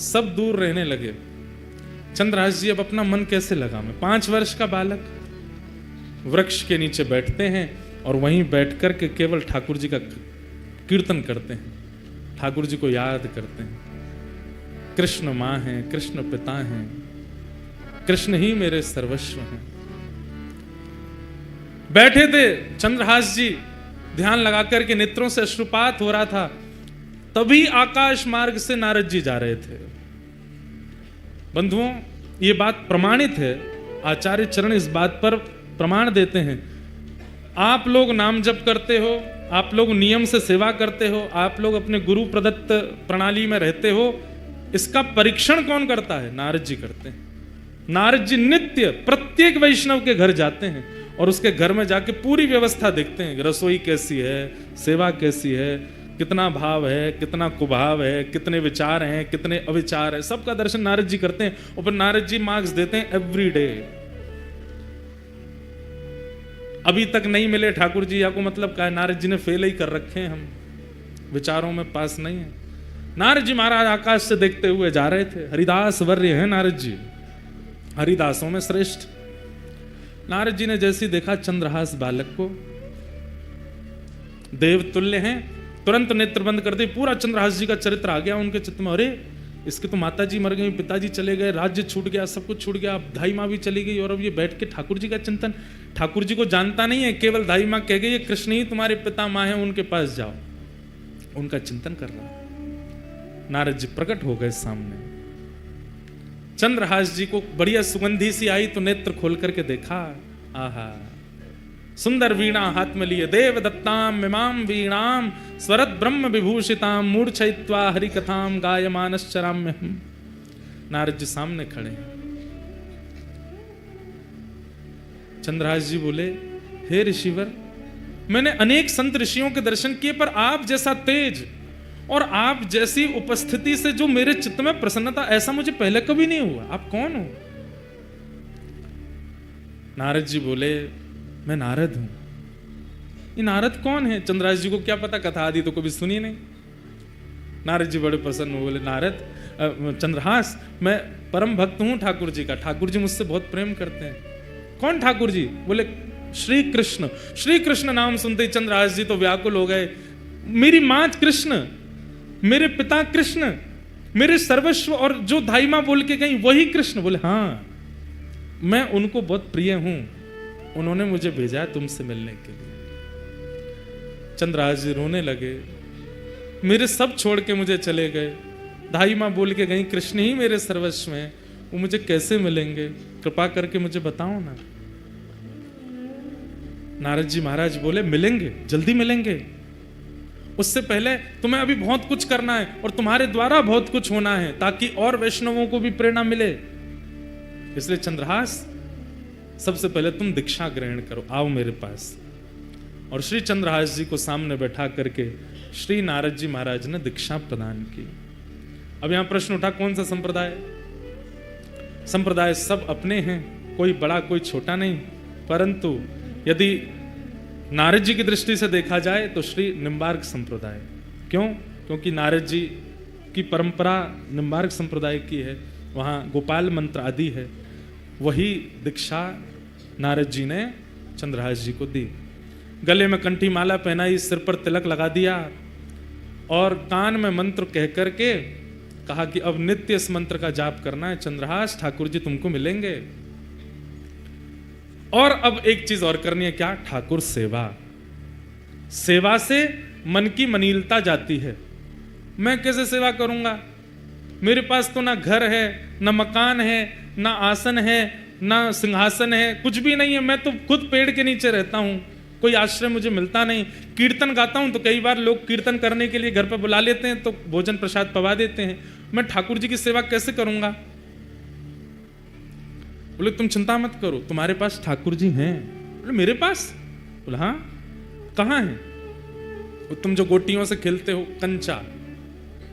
[SPEAKER 1] सब दूर रहने लगे। चंद्रहास जी अब अपना मन कैसे लगा में? 5 वर्ष का बालक वृक्ष के नीचे बैठते हैं और वहीं बैठ कर के केवल ठाकुर जी का कीर्तन करते हैं, ठाकुर जी को याद करते हैं। कृष्ण माँ हैं, कृष्ण पिता हैं, कृष्ण ही मेरे सर्वस्व हैं। बैठे थे चंद्रहास जी, ध्यान लगा करके नेत्रों से अश्रुपात हो रहा था। तभी आकाश मार्ग से नारद जी जा रहे थे। बंधुओं, ये बात प्रमाणित है, आचार्य चरण इस बात पर प्रमाण देते हैं। आप लोग नाम जप करते हो, आप लोग नियम से सेवा करते हो, आप लोग अपने गुरु प्रदत्त प्रणाली में रहते हो, इसका परीक्षण कौन करता है? नारद जी करते हैं। नारद जी नित्य प्रत्येक वैष्णव के घर जाते हैं और उसके घर में जाके पूरी व्यवस्था देखते हैं, रसोई कैसी है, सेवा कैसी है, कितना भाव है, कितना कुभाव है, कितने विचार हैं, कितने अविचार है, सबका दर्शन नारद जी करते हैं। और फिर नारद जी मार्क्स देते हैं एवरी डे। अभी तक नहीं मिले ठाकुर जी, या को मतलब क्या है, नारद जी ने फेल ही कर रखे हैं, हम विचारों में पास नहीं है। नारद जी महाराज आकाश से देखते हुए जा रहे थे। हरिदास वर्य हैं नारद जी, हरिदासों में श्रेष्ठ। नारद जी ने जैसे देखा चंद्रहास बालक को, देवतुल्य हैं, तुरंत नेत्र बंद कर दे। पूरा चंद्रहास जी का चरित्र आ गया उनके चित्त में। अरे इसके तो माता जी मर गई, पिताजी चले गए, राज्य छूट गया, सब कुछ छूट गया, अब धाई माँ भी चली गई, और अब ये बैठ के ठाकुर जी का चिंतन। ठाकुर जी को जानता नहीं है, केवल धाई माँ कह गई, ये कृष्ण ही तुम्हारे पिता माँ है, उनके पास जाओ। उनका चिंतन कर रहा। नारद जी प्रकट हो गए सामने। चंद्रहास जी को बढ़िया सुगंधी सी आई तो नेत्र खोल करके देखा। आहा, सुंदर वीणा हाथ में लिए, देव दत्ताम मिमाम वीणाम स्वरत ब्रह्म विभूषिताम मूर्छयित्वा हरि कथाम गायमानश्चराम्यहम्। नारद जी सामने खड़े हैं। चंद्रहास जी बोले, हे ऋषिवर, मैंने अनेक संत ऋषियों के दर्शन किए, पर आप जैसा तेज और आप जैसी उपस्थिति से जो मेरे चित्त में प्रसन्नता, ऐसा मुझे पहले कभी नहीं हुआ। आप कौन हो? नारद जी बोले, मैं नारद हूं। ये नारद कौन है? चंद्रहास जी को क्या पता, कथा आदि तो कभी सुनी नहीं। नारद जी बड़े प्रसन्न हुए, बोले, नारद चंद्रहास, मैं परम भक्त हूं ठाकुर जी का, ठाकुर जी मुझसे बहुत प्रेम करते हैं। कौन ठाकुर जी? बोले, श्री कृष्ण। श्री कृष्ण नाम सुनते ही चंद्रहास जी तो व्याकुल हो गए। मेरी मां कृष्ण, मेरे पिता कृष्ण, मेरे सर्वस्व, और जो धाई मां बोल के गई वही कृष्ण। बोले, हाँ, मैं उनको बहुत प्रिय हूं, उन्होंने मुझे भेजा तुमसे मिलने के लिए। चंद्रहास जी रोने लगे, मेरे सब छोड़ के मुझे चले गए, धाई मां बोल के गई कृष्ण ही मेरे सर्वस्व हैं, वो मुझे कैसे मिलेंगे? कृपा करके मुझे बताओ ना। नारद जी महाराज बोले, मिलेंगे, जल्दी मिलेंगे। उससे पहले तुम्हें अभी बहुत कुछ करना है, और तुम्हारे द्वारा बहुत कुछ होना है, ताकि और वैष्णवों को भी प्रेरणा मिले। इसलिए चंद्रहास, सबसे पहले तुम दीक्षा ग्रहण करो, आओ मेरे पास। और श्री चंद्रहास जी को सामने बैठा करके श्री नारद जी महाराज ने दीक्षा प्रदान की। अब यहां प्रश्न उठा, कौन सा संप्रदाय? संप्रदाय सब अपने हैं, कोई बड़ा कोई छोटा नहीं, परंतु यदि नारद जी की दृष्टि से देखा जाए तो श्री निम्बार्क संप्रदाय। क्यों? क्योंकि नारद जी की परंपरा निम्बार्क संप्रदाय की है, वहां गोपाल मंत्र आदि है। वही दीक्षा नारद जी ने चंद्रहास जी को दी। गले में कंठी माला पहनाई, सिर पर तिलक लगा दिया, और कान में मंत्र कह करके कहा कि अब नित्य इस मंत्र का जाप करना है। चंद्रहास, ठाकुर जी तुमको मिलेंगे। और अब एक चीज और करनी है, क्या? ठाकुर सेवा। सेवा से मन की मनीलता जाती है। मैं कैसे सेवा करूंगा? मेरे पास तो ना घर है, ना मकान है, ना आसन है, ना सिंहासन है, कुछ भी नहीं है। मैं तो खुद पेड़ के नीचे रहता हूं, कोई आश्रय मुझे मिलता नहीं। कीर्तन गाता हूं तो कई बार लोग कीर्तन करने के लिए घर पर बुला लेते हैं, तो भोजन प्रसाद पवा देते हैं। मैं ठाकुर जी की सेवा कैसे करूंगा? बोले, तुम चिंता मत करो, तुम्हारे पास ठाकुर जी हैं। बोले, मेरे पास? बोले, हाँ। कहाँ हैं? तुम जो गोटियों से खेलते हो, कंचा,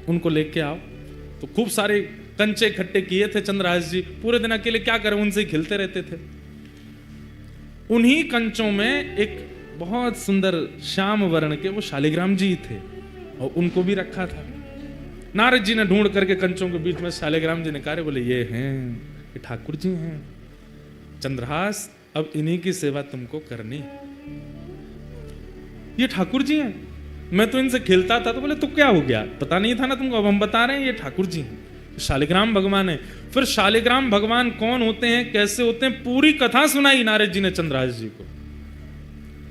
[SPEAKER 1] उनको लेके आओ। तो खूब सारे कंचे इकट्ठे किए थे चंद्रहास जी। पूरे दिन अकेले क्या करें, उनसे ही खेलते रहते थे। उन्हीं कंचों में एक बहुत सुंदर श्याम वर्ण के वो शालिग्राम जी थे, और उनको भी रखा था। नारद जी ने ढूंढ करके कंचों के बीच में शालिग्राम जी निकाले, बोले, ये हैं, ये ठाकुर जी हैं। चंद्रहास, अब इन्हीं की सेवा तुमको करनी है। ये ठाकुर जी हैं, मैं तो इनसे खेलता था। तो बोले, तो क्या हो गया, पता नहीं था ना तुमको? अब हम बता रहे हैं, ये ठाकुर जी हैं, शालिग्राम भगवान है। फिर शालिग्राम भगवान कौन होते हैं, कैसे होते हैं, पूरी कथा सुनाई नारद जी ने चंद्रहास जी को।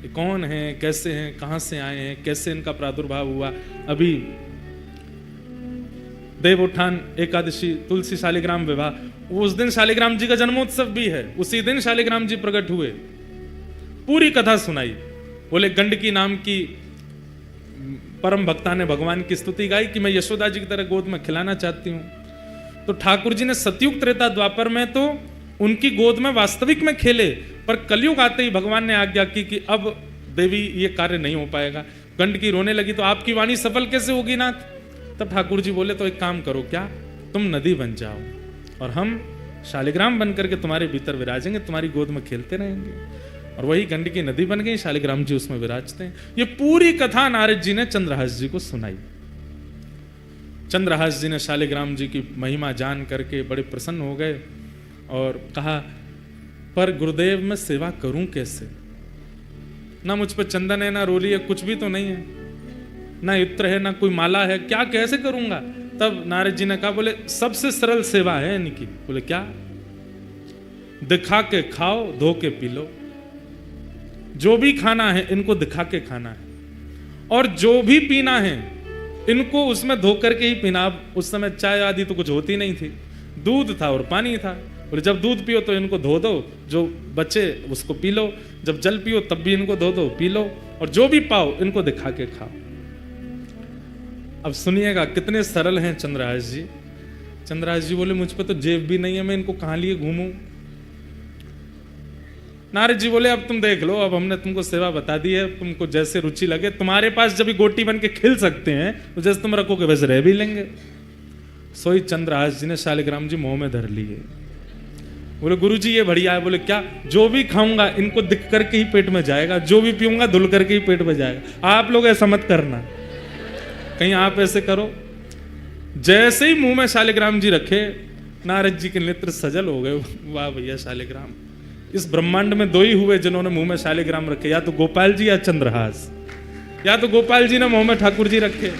[SPEAKER 1] ये कौन है, कैसे हैं, कहां से आए हैं, कैसे इनका प्रादुर्भाव हुआ। अभी देवोत्थान एकादशी, तुलसी शालिग्राम विवाह, उस दिन शालिग्राम जी का जन्मोत्सव भी है, उसी दिन शालिग्राम जी प्रकट हुए। पूरी कथा सुनाई। बोले, गंडकी नाम की परम भक्ता ने भगवान की स्तुति गाई कि मैं यशोदा जी की तरह गोद में खिलाना चाहती हूं। तो ठाकुर जी ने सतयुग त्रेता द्वापर में तो उनकी गोद में वास्तविक में खेले, पर कलयुग आते ही भगवान ने आज्ञा की कि अब देवी ये कार्य नहीं हो पाएगा। गंडकी रोने लगी तो आपकी वाणी सफल कैसे होगी नाथ? तब ठाकुर जी बोले तो एक काम करो, क्या तुम नदी बन जाओ और हम शालिग्राम बन करके तुम्हारे भीतर विराजेंगे, तुम्हारी गोद में खेलते रहेंगे। और वही गंडकी नदी बन गई, शालिग्राम जी उसमें विराजते हैं। ये पूरी कथा नारद जी ने चंद्रहास जी को सुनाई। चंद्रहास जी ने शालिग्राम जी की महिमा जान करके बड़े प्रसन्न हो गए और कहा, पर गुरुदेव मैं सेवा करूं कैसे? ना मुझ पर चंदन है, ना रोली है, कुछ भी तो नहीं है, ना इत्र है, ना कोई माला है, क्या कैसे करूंगा? तब नारद जी ने कहा, बोले सबसे सरल सेवा है इनकी। बोले क्या? दिखा के खाओ, धो के पी लो। जो भी खाना है इनको दिखा के खाना है, और जो भी पीना है इनको उसमें धो करके ही पीना। अब उस समय चाय आदि तो कुछ होती नहीं थी, दूध था और पानी था। और जब दूध पियो तो इनको धो दो, जो बचे उसको पी लो, जब जल पियो तब भी इनको धो दो, पी लो, और जो भी पाओ इनको दिखा के खाओ। अब सुनिएगा कितने सरल हैं चंद्रहास जी। चंद्रहास जी बोले, मुझ पे तो जेब भी नहीं है, मैं इनको कहां लिए घूमूं? नारद जी बोले, अब तुम देख लो, अब हमने तुमको सेवा बता दी है, तुमको जैसे रुचि लगे। तुम्हारे पास जब गोटी बन के खिल सकते हैं तो जैसे तुम रखोगे वैसे रह भी लेंगे। सोई चंद्रहास जी ने शालिग्राम जी मुंह में धर लिए। बोले, गुरु जी ये बढ़िया है। बोले क्या? जो भी खाऊंगा इनको दिख करके ही पेट में जाएगा, जो भी पीऊंगा धुल करके ही पेट में जाएगा। आप लोग ऐसा मत करना, कहीं आप ऐसे करो। जैसे ही मुंह में शालिग्राम जी रखे, नारद जी के नेत्र सजल हो गए। वाह भैया शालिग्राम, इस ब्रह्मांड में दो ही हुए जिन्होंने मुंह में शालिग्राम रखे, या तो गोपाल जी या चंद्रहास। या तो गोपाल जी ने मुंह में ठाकुर जी रखे।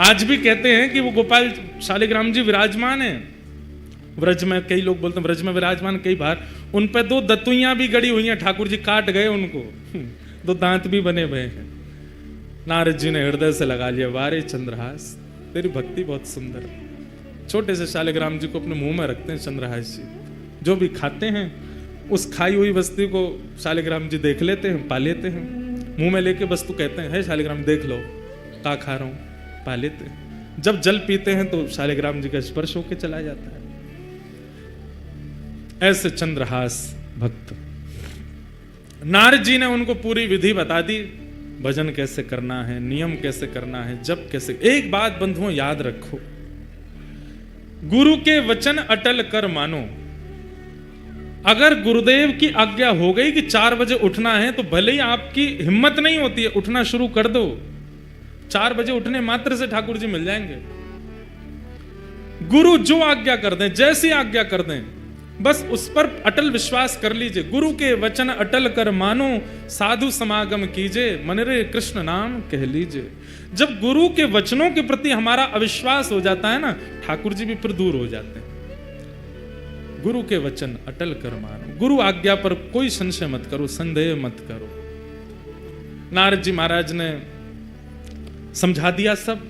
[SPEAKER 1] आज भी कहते हैं कि वो गोपाल शालिग्राम जी विराजमान है ब्रज में। कई लोग बोलते हैं ब्रज में विराजमान, कई बार उन पे दो दतुइयां भी गड़ी हुई हैं, ठाकुर जी काट गए उनको, दो दांत भी बने हुए हैं। नारद जी ने हृदय से लगा लिया, वारे चंद्रहास तेरी भक्ति बहुत सुंदर। छोटे से शालिग्राम जी को अपने मुंह में रखते हैं चंद्रहास जी। जो भी खाते हैं उस खाई हुई वस्तु को शालिग्राम जी देख लेते हैं, पा लेते हैं। मुंह में लेके वस्तु कहते हैं, है शालिग्राम देख लो क्या खा रहा हूं, पा लेते हैं। जब जल पीते हैं तो शालिग्राम जी का स्पर्श होके चला जाता है। ऐसे चंद्रहास भक्त। नारद जी ने उनको पूरी विधि बता दी, भजन कैसे करना है, नियम कैसे करना है, जब कैसे। एक बात बंधुओं याद रखो, गुरु के वचन अटल कर मानो। अगर गुरुदेव की आज्ञा हो गई कि 4 बजे उठना है, तो भले ही आपकी हिम्मत नहीं होती है, उठना शुरू कर दो। 4 बजे उठने मात्र से ठाकुर जी मिल जाएंगे। गुरु जो आज्ञा कर दें, जैसी आज्ञा कर दें, बस उस पर अटल विश्वास कर लीजिए। गुरु के वचन अटल कर मानो, साधु समागम कीजिए, मन रे कृष्ण नाम कह लीजिए। जब गुरु के वचनों के प्रति हमारा अविश्वास हो जाता है ना, ठाकुर जी भी फिर दूर हो जाते हैं। गुरु के वचन अटल कर मानो, गुरु आज्ञा पर कोई संशय मत करो, संदेह मत करो। नारद जी महाराज ने समझा दिया सब,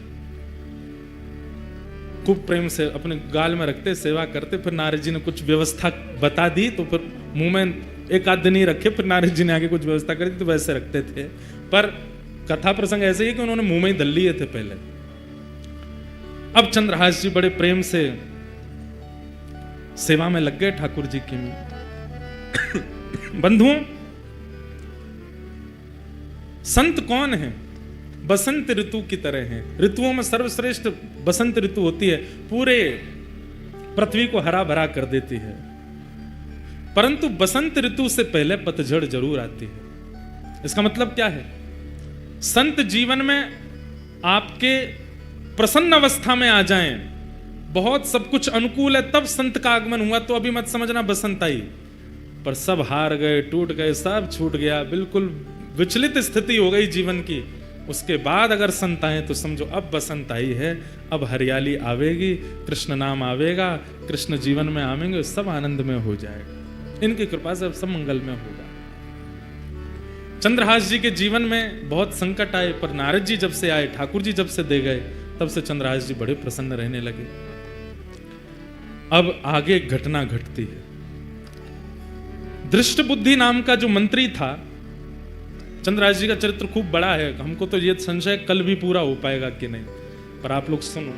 [SPEAKER 1] खूब प्रेम से अपने गाल में रखते, सेवा करते। फिर नारद जी ने कुछ व्यवस्था बता दी, तो फिर मुंह में एक आध दिन ही रखे, फिर नारद जी ने आगे कुछ व्यवस्था कर दी, तो वैसे रखते थे। पर कथा प्रसंग ऐसे ही कि उन्होंने मुंह में ही दल लिए थे पहले। अब चंद्रहास जी बड़े प्रेम से सेवा में लग गए ठाकुर जी की। बंधुओं, संत कौन है? बसंत ऋतु की तरह है। ऋतुओं में सर्वश्रेष्ठ बसंत ऋतु होती है, पूरे पृथ्वी को हरा भरा कर देती है। परंतु बसंत ऋतु से पहले पतझड़ जरूर आती है। इसका मतलब क्या है? संत जीवन में आपके प्रसन्न अवस्था में आ जाएं, बहुत सब कुछ अनुकूल है, तब संत का आगमन हुआ, तो अभी मत समझना बसंत आई। पर सब हार गए, टूट गए, सब छूट गया, बिल्कुल विचलित स्थिति हो गई जीवन की। उसके बाद अगर संत आए तो समझो अब बसंत आई है, अब हरियाली आवेगी, कृष्ण नाम आवेगा, कृष्ण जीवन में आवेंगे, सब आनंद में हो जाएगा। इनकी कृपा से सब मंगल में होगा। चंद्रहास जी के जीवन में बहुत संकट आए, पर नारद जी जब से आए, ठाकुर जी जब से दे गए, तब से चंद्रहास जी बड़े प्रसन्न रहने लगे। अब आगे घटना घटती है। दृष्ट बुद्धि नाम का जो मंत्री था, चंद्रहास जी का चरित्र खूब बड़ा है, हमको तो ये संशय कल भी पूरा हो पाएगा कि नहीं, पर आप लोग सुनो,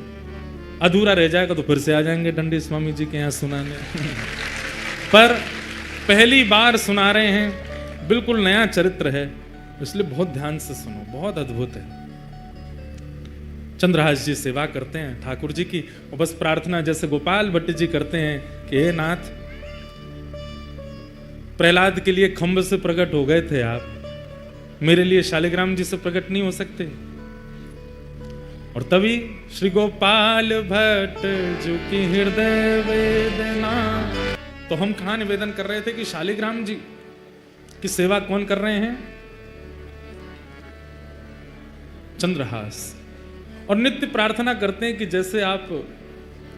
[SPEAKER 1] अधूरा रह जाएगा तो फिर से आ जाएंगे डंडी स्वामी जी के यहाँ सुनाने। पर पहली बार सुना रहे हैं, बिल्कुल नया चरित्र है, इसलिए बहुत ध्यान से सुनो, बहुत अद्भुत है। चंद्रहास जी सेवा करते हैं ठाकुर जी की, और बस प्रार्थना जैसे गोपाल भट्ट जी करते हैं कि हे नाथ, प्रहलाद के लिए खंभ से प्रकट हो गए थे आप, मेरे लिए शालिग्राम जी से प्रकट नहीं हो सकते। और तभी श्री गोपाल भट्ट जो की हृदय वेदना, तो हम कहां निवेदन कर रहे थे कि शालिग्राम जी की सेवा कौन कर रहे हैं? चंद्रहास। और नित्य प्रार्थना करते हैं कि जैसे आप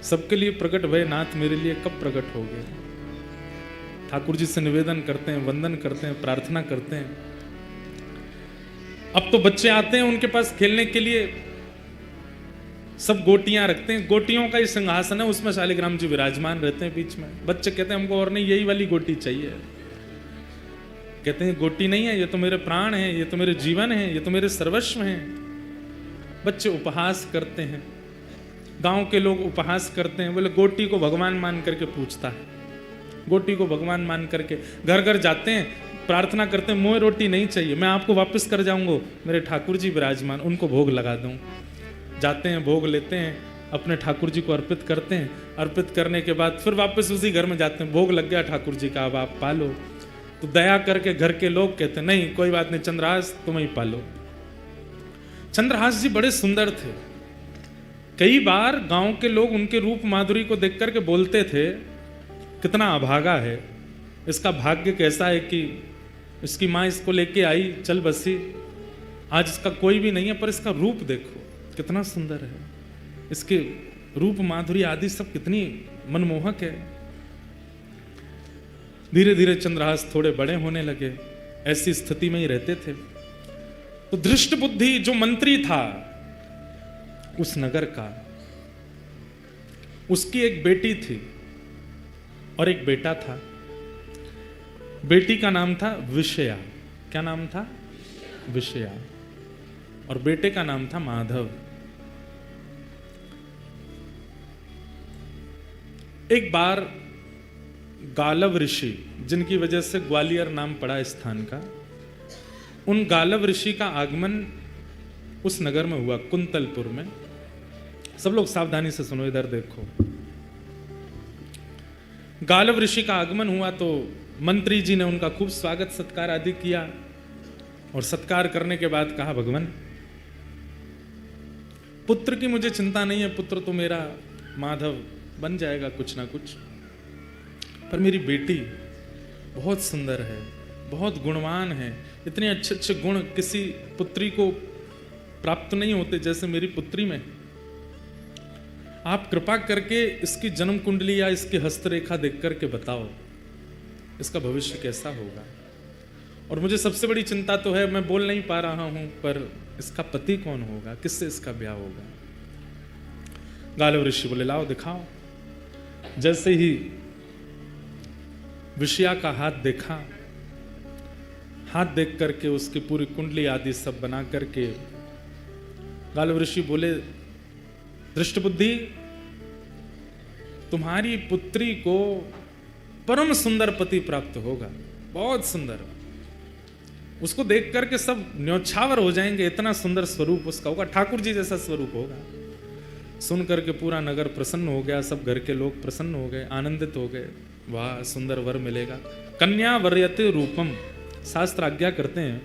[SPEAKER 1] सबके लिए प्रकट भय नाथ, मेरे लिए कब प्रकट हो गए। ठाकुर जी से निवेदन करते हैं, वंदन करते हैं, प्रार्थना करते हैं। अब तो बच्चे आते हैं उनके पास खेलने के लिए, सब गोटियां रखते हैं, गोटियों का ही सिंहासन है, उसमें शालिग्राम जी विराजमान रहते हैं बीच में। बच्चे कहते हैं हमको और नहीं, यही वाली गोटी चाहिए। कहते हैं गोटी नहीं है, ये तो मेरे प्राण हैं, ये तो मेरे जीवन है, ये तो मेरे सर्वस्व हैं। बच्चे उपहास करते हैं, गांव के लोग उपहास करते हैं, बोले गोटी को भगवान मान करके पूछता है, गोटी को भगवान मान करके घर घर जाते हैं, प्रार्थना करते हैं, मोए रोटी नहीं चाहिए, मैं आपको वापस कर जाऊंगा, मेरे ठाकुर जी विराजमान, उनको भोग लगा दूं। जाते हैं, भोग लेते हैं, अपने ठाकुर जी को अर्पित करते हैं, अर्पित करने के बाद फिर वापस उसी घर में जाते हैं, भोग लग गया ठाकुर जी का, अब आप पालो। तो दया करके घर के लोग कहते हैं नहीं कोई बात नहीं चंद्रहास, तुम ही पालो। चंद्रहास जी बड़े सुंदर थे, कई बार गांव के लोग उनके रूप माधुरी को देख करके बोलते थे कितना अभागा है, इसका भाग्य कैसा है कि इसकी माँ इसको लेके आई, चल बसी, आज इसका कोई भी नहीं है, पर इसका रूप देखो कितना सुंदर है, इसके रूप माधुरी आदि सब कितनी मनमोहक है। धीरे धीरे चंद्रहास थोड़े बड़े होने लगे, ऐसी स्थिति में ही रहते थे। तो धृष्ट बुद्धि जो मंत्री था उस नगर का, उसकी एक बेटी थी और एक बेटा था। बेटी का नाम था विषया। क्या नाम था? विषया। और बेटे का नाम था माधव। एक बार गालव ऋषि, जिनकी वजह से ग्वालियर नाम पड़ा स्थान का, उन गालव ऋषि का आगमन उस नगर में हुआ, कुंतलपुर में। सब लोग सावधानी से सुनो, इधर देखो। गालव ऋषि का आगमन हुआ तो मंत्री जी ने उनका खूब स्वागत सत्कार आदि किया, और सत्कार करने के बाद कहा भगवान पुत्र की मुझे चिंता नहीं है, पुत्र तो मेरा माधव बन जाएगा कुछ ना कुछ, पर मेरी बेटी बहुत सुंदर है, बहुत गुणवान है, इतने अच्छे अच्छे गुण किसी पुत्री को प्राप्त नहीं होते जैसे मेरी पुत्री में। आप कृपा करके इसकी जन्म कुंडली या इसकी हस्तरेखा देख करके बताओ इसका भविष्य कैसा होगा। और मुझे सबसे बड़ी चिंता तो है, मैं बोल नहीं पा रहा हूं, पर इसका पति कौन होगा, किससे इसका ब्याह होगा। गालव ऋषि बोले लाओ दिखाओ। जैसे ही विषया का हाथ देखा, हाथ देख करके उसकी पूरी कुंडली आदि सब बना करके गालव ऋषि बोले धृष्ट बुद्धि, तुम्हारी पुत्री को परम सुंदर पति प्राप्त होगा, बहुत सुंदर, उसको देख करके सब न्योछावर हो जाएंगे, इतना सुंदर स्वरूप उसका होगा, ठाकुर जी जैसा स्वरूप होगा। सुन करके पूरा नगर प्रसन्न हो गया, सब घर के लोग प्रसन्न हो गए, आनंदित हो गए, वाह सुंदर वर मिलेगा। कन्या वर्यते रूपम, शास्त्र आज्ञा करते हैं।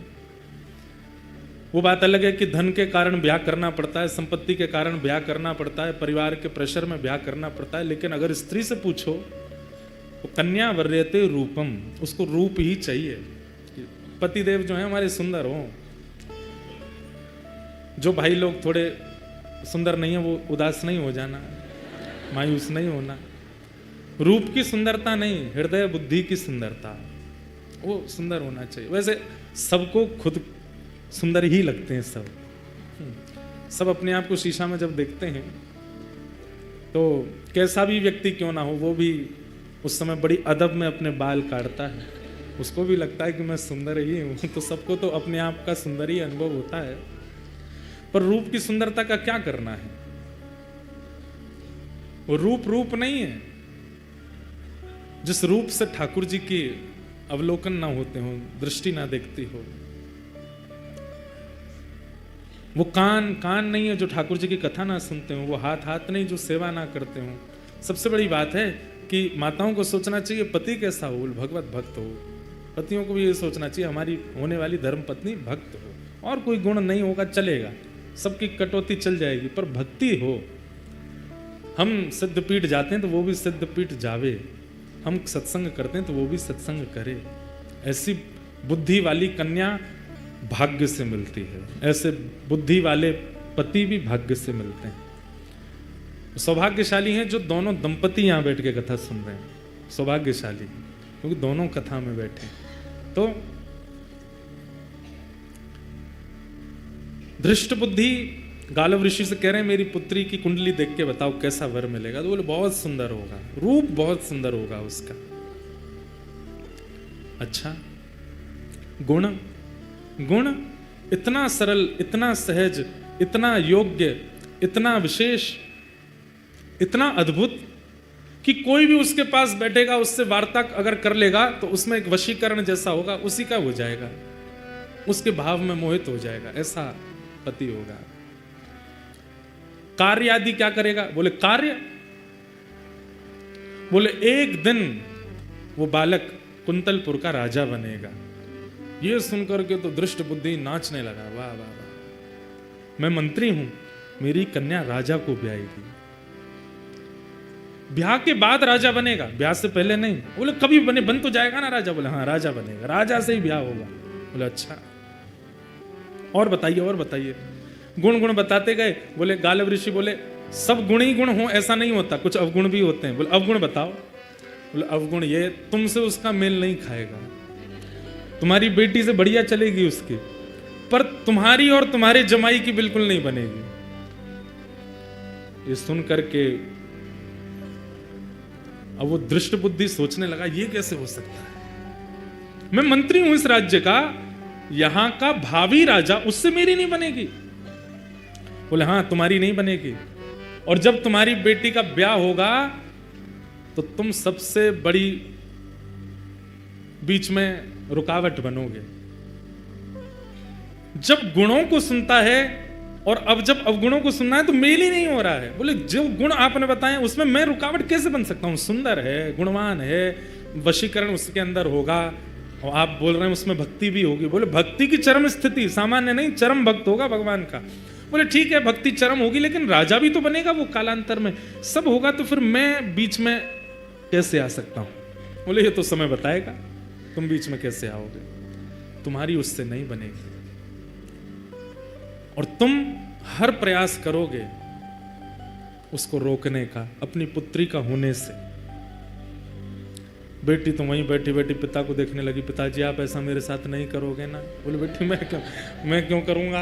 [SPEAKER 1] वो बात अलग है कि धन के कारण ब्याह करना पड़ता है, संपत्ति के कारण ब्याह करना पड़ता है, परिवार के प्रेशर में ब्याह करना पड़ता है, लेकिन अगर स्त्री से पूछो तो कन्या वर्यते रूपम, उसको रूप ही चाहिए, पतिदेव जो है हमारे सुंदर हो। जो भाई लोग थोड़े सुंदर नहीं है वो उदास नहीं हो जाना, मायूस नहीं होना। रूप की सुंदरता नहीं, हृदय बुद्धि की सुंदरता, वो सुंदर होना चाहिए। वैसे सबको खुद सुंदर ही लगते हैं, सब अपने आप को शीशा में जब देखते हैं तो कैसा भी व्यक्ति क्यों ना हो, वो भी उस समय बड़ी अदब में अपने बाल काटता है, उसको भी लगता है कि मैं सुंदर ही हूं। तो सबको तो अपने आप का सुंदर ही अनुभव होता है, पर रूप की सुंदरता का क्या करना है? वो रूप रूप नहीं है, जिस रूप से ठाकुर जी की अवलोकन ना होते हो, दृष्टि ना देखती हो, वो कान नहीं है जो ठाकुर जी की कथा ना सुनते हो, वो हाथ नहीं जो सेवा ना करते हो। सबसे बड़ी बात है कि माताओं को सोचना चाहिए पति कैसा हो, भगवत भक्त हो। पतियों को भी ये सोचना चाहिए हमारी होने वाली धर्म पत्नी भक्त हो। और कोई गुण नहीं होगा चलेगा, सबकी कटौती चल जाएगी, पर भक्ति हो। हम सिद्धपीठ जाते हैं तो वो भी सिद्धपीठ जावे, हम सत्संग करते हैं तो वो भी सत्संग करे। ऐसी बुद्धि वाली कन्या भाग्य से मिलती है, ऐसे बुद्धि वाले पति भी भाग्य से मिलते हैं। सौभाग्यशाली हैं जो दोनों दंपति यहां बैठ के कथा सुन रहे हैं, सौभाग्यशाली, क्योंकि दोनों कथा में बैठे। तो धृष्ट बुद्धि गालव ऋषि से कह रहे हैं मेरी पुत्री की कुंडली देख के बताओ कैसा वर मिलेगा। तो बोले बहुत सुंदर होगा, रूप बहुत सुंदर होगा उसका। अच्छा, गुण इतना सरल, इतना सहज, इतना योग्य, इतना विशेष, इतना अद्भुत कि कोई भी उसके पास बैठेगा, उससे वार्ता अगर कर लेगा तो उसमें एक वशीकरण जैसा होगा, उसी का हो जाएगा, उसके भाव में मोहित हो जाएगा। ऐसा पति होगा। कार्य आदि क्या करेगा? बोले कार्य, बोले एक दिन वो बालक कुंतलपुर का राजा बनेगा। ये सुनकर के तो दृष्ट बुद्धि नाचने लगा, वाह वाह वाह, मैं मंत्री हूं, मेरी कन्या राजा को ब्याहेगी। ब्याह के बाद राजा बनेगा, ब्याह से पहले नहीं। बोले कभी बन तो जाएगा ना राजा? बोले हाँ राजा बनेगा, राजा से ही ब्याह होगा। बोले अच्छा, और बताइए। गुण बताते गए। बोले गालव ऋषि बोले सब गुण ही गुण हो ऐसा नहीं होता, कुछ अवगुण भी होते हैं। बोले अवगुण बताओ। बोले अवगुण ये, तुमसे उसका मेल नहीं खाएगा, तुम्हारी बेटी से बढ़िया चलेगी उसकी, पर तुम्हारी और तुम्हारे जमाई की बिल्कुल नहीं बनेगी। ये सुन करके अब वो दृष्ट बुद्धि सोचने लगा ये कैसे हो सकता है, मैं मंत्री हूं इस राज्य का, यहां का भावी राजा, उससे मेरी नहीं बनेगी। बोले हाँ तुम्हारी नहीं बनेगी, और जब तुम्हारी बेटी का ब्याह होगा तो तुम सबसे बड़ी बीच में रुकावट बनोगे। जब गुणों को सुनता है और अब जब अवगुणों को सुनना है तो मेल ही नहीं हो रहा है। बोले जो गुण आपने बताए उसमें मैं रुकावट कैसे बन सकता हूं? सुंदर है, गुणवान है, वशीकरण उसके अंदर होगा, और आप बोल रहे हैं उसमें भक्ति भी होगी। बोले भक्ति की चरम स्थिति, सामान्य नहीं, चरम भक्त होगा भगवान का। बोले ठीक है भक्ति चरम होगी, लेकिन राजा भी तो बनेगा वो कालांतर में, सब होगा, तो फिर मैं बीच में कैसे आ सकता हूं? बोले ये तो समय बताएगा, तुम बीच में कैसे आओगे, तुम्हारी उससे नहीं बनेगी, और तुम हर प्रयास करोगे उसको रोकने का, अपनी पुत्री का होने से। बेटी तो वहीं बैठी बैठी पिता को देखने लगी, पिताजी आप ऐसा मेरे साथ नहीं करोगे ना? बोले बेटी मैं क्यों करूंगा,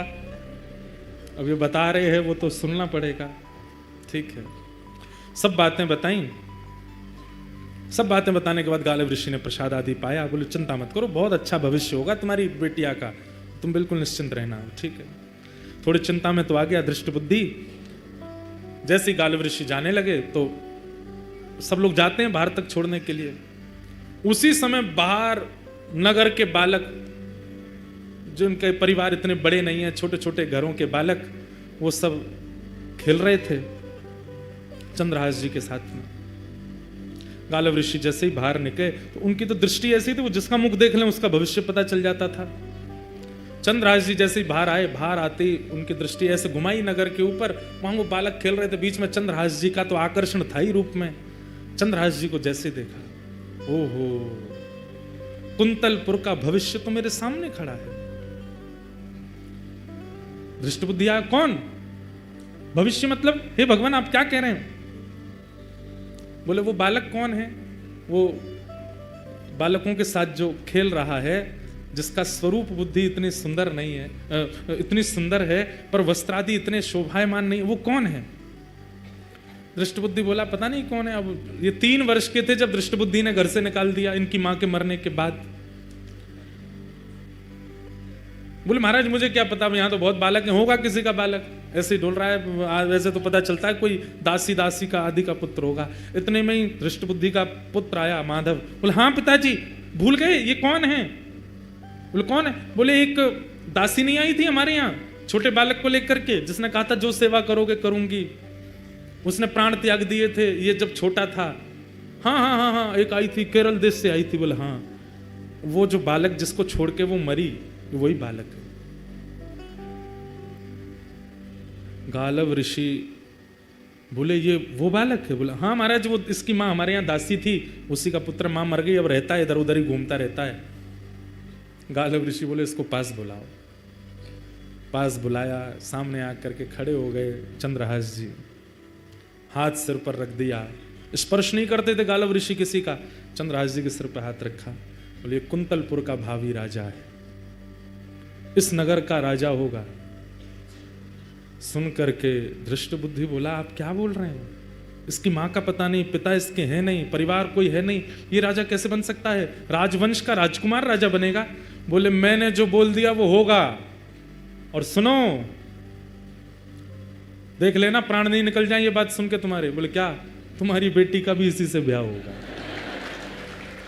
[SPEAKER 1] अब ये बता रहे हैं वो तो सुनना पड़ेगा। ठीक है, सब बातें बताई। सब बातें बताने के बाद गालव ऋषि ने प्रसाद आदि पाया। बोले चिंता मत करो, बहुत अच्छा भविष्य होगा तुम्हारी बेटिया का, तुम बिल्कुल निश्चिंत रहना। ठीक है, थोड़ी चिंता में तो आ गया दृष्ट बुद्धि। जैसे ही गालव ऋषि जाने लगे तो सब लोग जाते हैं बाहर तक छोड़ने के लिए। उसी समय बाहर नगर के बालक, जिनके परिवार इतने बड़े नहीं है, छोटे छोटे घरों के बालक, वो सब खेल रहे थे चंद्रहास जी के साथ में। गालव ऋषि जैसे ही बाहर निकले तो उनकी तो दृष्टि ऐसी थी, वो जिसका मुख देख लें उसका भविष्य पता चल जाता था। चंद्रहास जी जैसे ही बाहर आए, बाहर आते ही उनकी दृष्टि ऐसे घुमाई नगर के ऊपर, वहां वो बालक खेल रहे थे, बीच में चंद्रहास जी का तो आकर्षण था ही रूप में। चंद्रहास जी को जैसे देखा, ओहो कुंतलपुर का भविष्य तो मेरे सामने खड़ा है। दृष्ट बुद्धि आया, कौन भविष्य मतलब? हे भगवान आप क्या कह रहे हैं? बोले वो बालक कौन है? वो बालकों के साथ जो खेल रहा है, जिसका स्वरूप बुद्धि इतनी सुंदर नहीं है, इतनी सुंदर है पर वस्त्रादि इतने शोभायमान नहीं, वो कौन है? दृष्ट बुद्धि बोला पता नहीं कौन है। अब ये 3 वर्ष के थे जब दृष्ट बुद्धि ने घर से निकाल दिया इनकी मां के मरने के बाद। बोले महाराज मुझे क्या पता, यहाँ तो बहुत बालक है, होगा किसी का बालक, ऐसे ही डोल रहा है, वैसे तो पता चलता है कोई दासी का आदि का पुत्र होगा। इतने में ही धृष्ट बुद्धि का पुत्र आया माधव। बोले हाँ पिताजी भूल गए ये कौन है? बोले कौन है? बोले एक दासी नहीं आई थी हमारे यहाँ छोटे बालक को लेकर के, जिसने कहा था जो सेवा करोगे करूंगी, उसने प्राण त्याग दिए थे ये जब छोटा था। हाँ हाँ हाँ हाँ एक आई थी, केरल देश से आई थी। बोले हाँ वो जो बालक जिसको छोड़ के वो मरी वही बालक है। गालव ऋषि बोले ये वो बालक है? बोला हाँ महाराज वो इसकी माँ हमारे यहाँ दासी थी, उसी का पुत्र, माँ मर गई, अब रहता है इधर उधर ही घूमता रहता है। गालव ऋषि बोले इसको पास बुलाओ। पास बुलाया, सामने आकर के खड़े हो गए चंद्रहास जी, हाथ सिर पर रख दिया। स्पर्श नहीं करते थे गालव ऋषि किसी का, चंद्रहास जी के सिर पर हाथ रखा। बोले कुंतलपुर का भावी राजा है, इस नगर का राजा होगा। सुन करके धृष्ट बुद्धि बोला आप क्या बोल रहे हैं? इसकी माँ का पता नहीं, पिता इसके हैं नहीं, परिवार कोई है नहीं, ये राजा कैसे बन सकता है? राजवंश का राजकुमार राजा बनेगा? बोले मैंने जो बोल दिया वो होगा, और सुनो देख लेना प्राण नहीं निकल जाए ये बात सुन के तुम्हारे। बोले क्या? तुम्हारी बेटी का भी इसी से ब्याह होगा,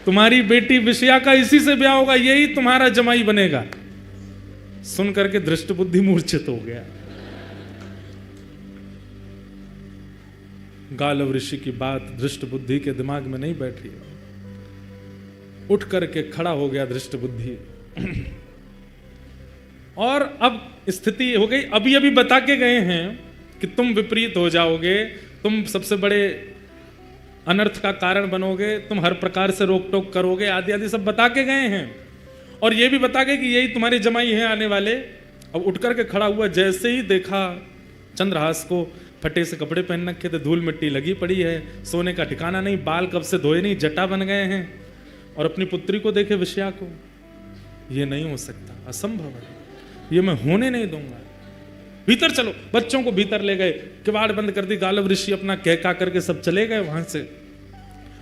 [SPEAKER 1] तुम्हारी बेटी विषया का इसी से ब्याह होगा, यही तुम्हारा जमाई बनेगा। सुन करके धृष्ट बुद्धि मूर्छित हो गया। गालव ऋषि की बात धृष्ट बुद्धि के दिमाग में नहीं बैठी, उठ करके खड़ा हो गया धृष्ट बुद्धि। और अब स्थिति हो गई, अभी अभी बता के गए हैं कि तुम विपरीत हो जाओगे, तुम सबसे बड़े अनर्थ का कारण बनोगे, तुम हर प्रकार से रोक टोक करोगे, आदि आदि सब बता के गए हैं। और ये भी बता गए कि यही तुम्हारे जमाई हैं आने वाले। अब उठ करके खड़ा हुआ, जैसे ही देखा चंद्रहास को, फटे से कपड़े पहन रखे थे, धूल मिट्टी लगी पड़ी है, सोने का ठिकाना नहीं, बाल कब से धोए नहीं, जटा बन गए हैं। और अपनी पुत्री को देखे विषया को, ये नहीं हो सकता, असंभव है, ये मैं होने नहीं दूंगा। भीतर चलो, बच्चों को भीतर ले गए, किवाड़ बंद कर दी। गालव ऋषि अपना कहका करके सब चले गए वहां से।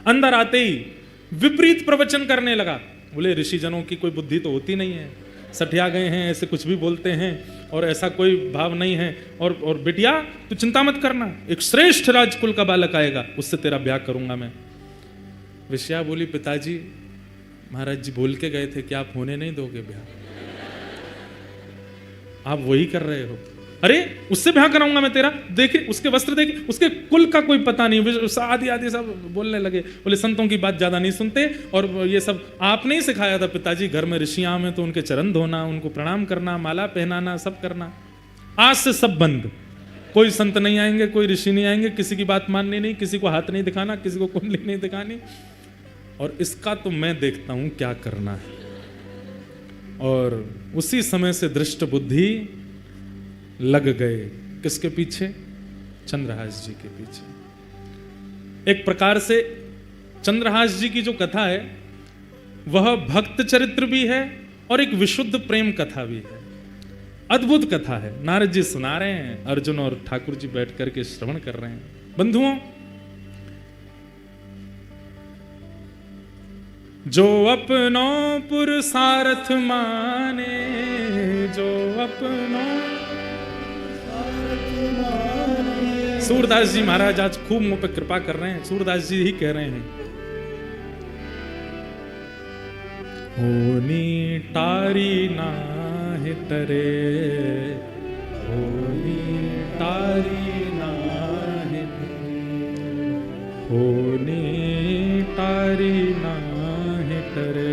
[SPEAKER 1] अंदर आते ही विपरीत प्रवचन करने लगा। बोले ऋषि जनों की कोई बुद्धि तो होती नहीं है, सठिया गए हैं, ऐसे कुछ भी बोलते हैं, और ऐसा कोई भाव नहीं है। और बिटिया तू चिंता मत करना, एक श्रेष्ठ राजकुल का बालक आएगा, उससे तेरा ब्याह करूंगा मैं। विषया बोली पिताजी महाराज जी बोल के गए थे कि आप होने नहीं दोगे ब्याह, आप वही कर रहे हो। अरे उससे ब्याह कराऊंगा मैं तेरा, देखिए उसके वस्त्र देखिए, उसके कुल का कोई पता नहीं, आदि आदि सब बोलने लगे। बोले संतों की बात ज्यादा नहीं सुनते, और ये सब आपने ही सिखाया था पिताजी, घर में ऋषियां में तो उनके चरण धोना, उनको प्रणाम करना, माला पहनाना, सब करना। आज से सब बंद, कोई संत नहीं आएंगे, कोई ऋषि नहीं आएंगे, किसी की बात माननी नहीं, किसी को हाथ नहीं दिखाना, किसी को कुंडली नहीं दिखानी, और इसका तो मैं देखता हूं क्या करना है। और उसी समय से धृष्ट बुद्धि लग गए किसके पीछे? चंद्रहास जी के पीछे। एक प्रकार से चंद्रहास जी की जो कथा है वह भक्त चरित्र भी है और एक विशुद्ध प्रेम कथा भी है। अद्भुत कथा है, नारद जी सुना रहे हैं, अर्जुन और ठाकुर जी बैठ करके श्रवण कर रहे हैं। बंधुओं, जो अपनों पुरुषार्थ माने, जो अपनों सूरदास जी महाराज आज खूब मुंह पे कृपा कर रहे हैं। सूरदास जी ही कह रहे हैं, होनी टारी नाहि तरे, होनी टारी नाहि, होनी टारी नाहि तरे,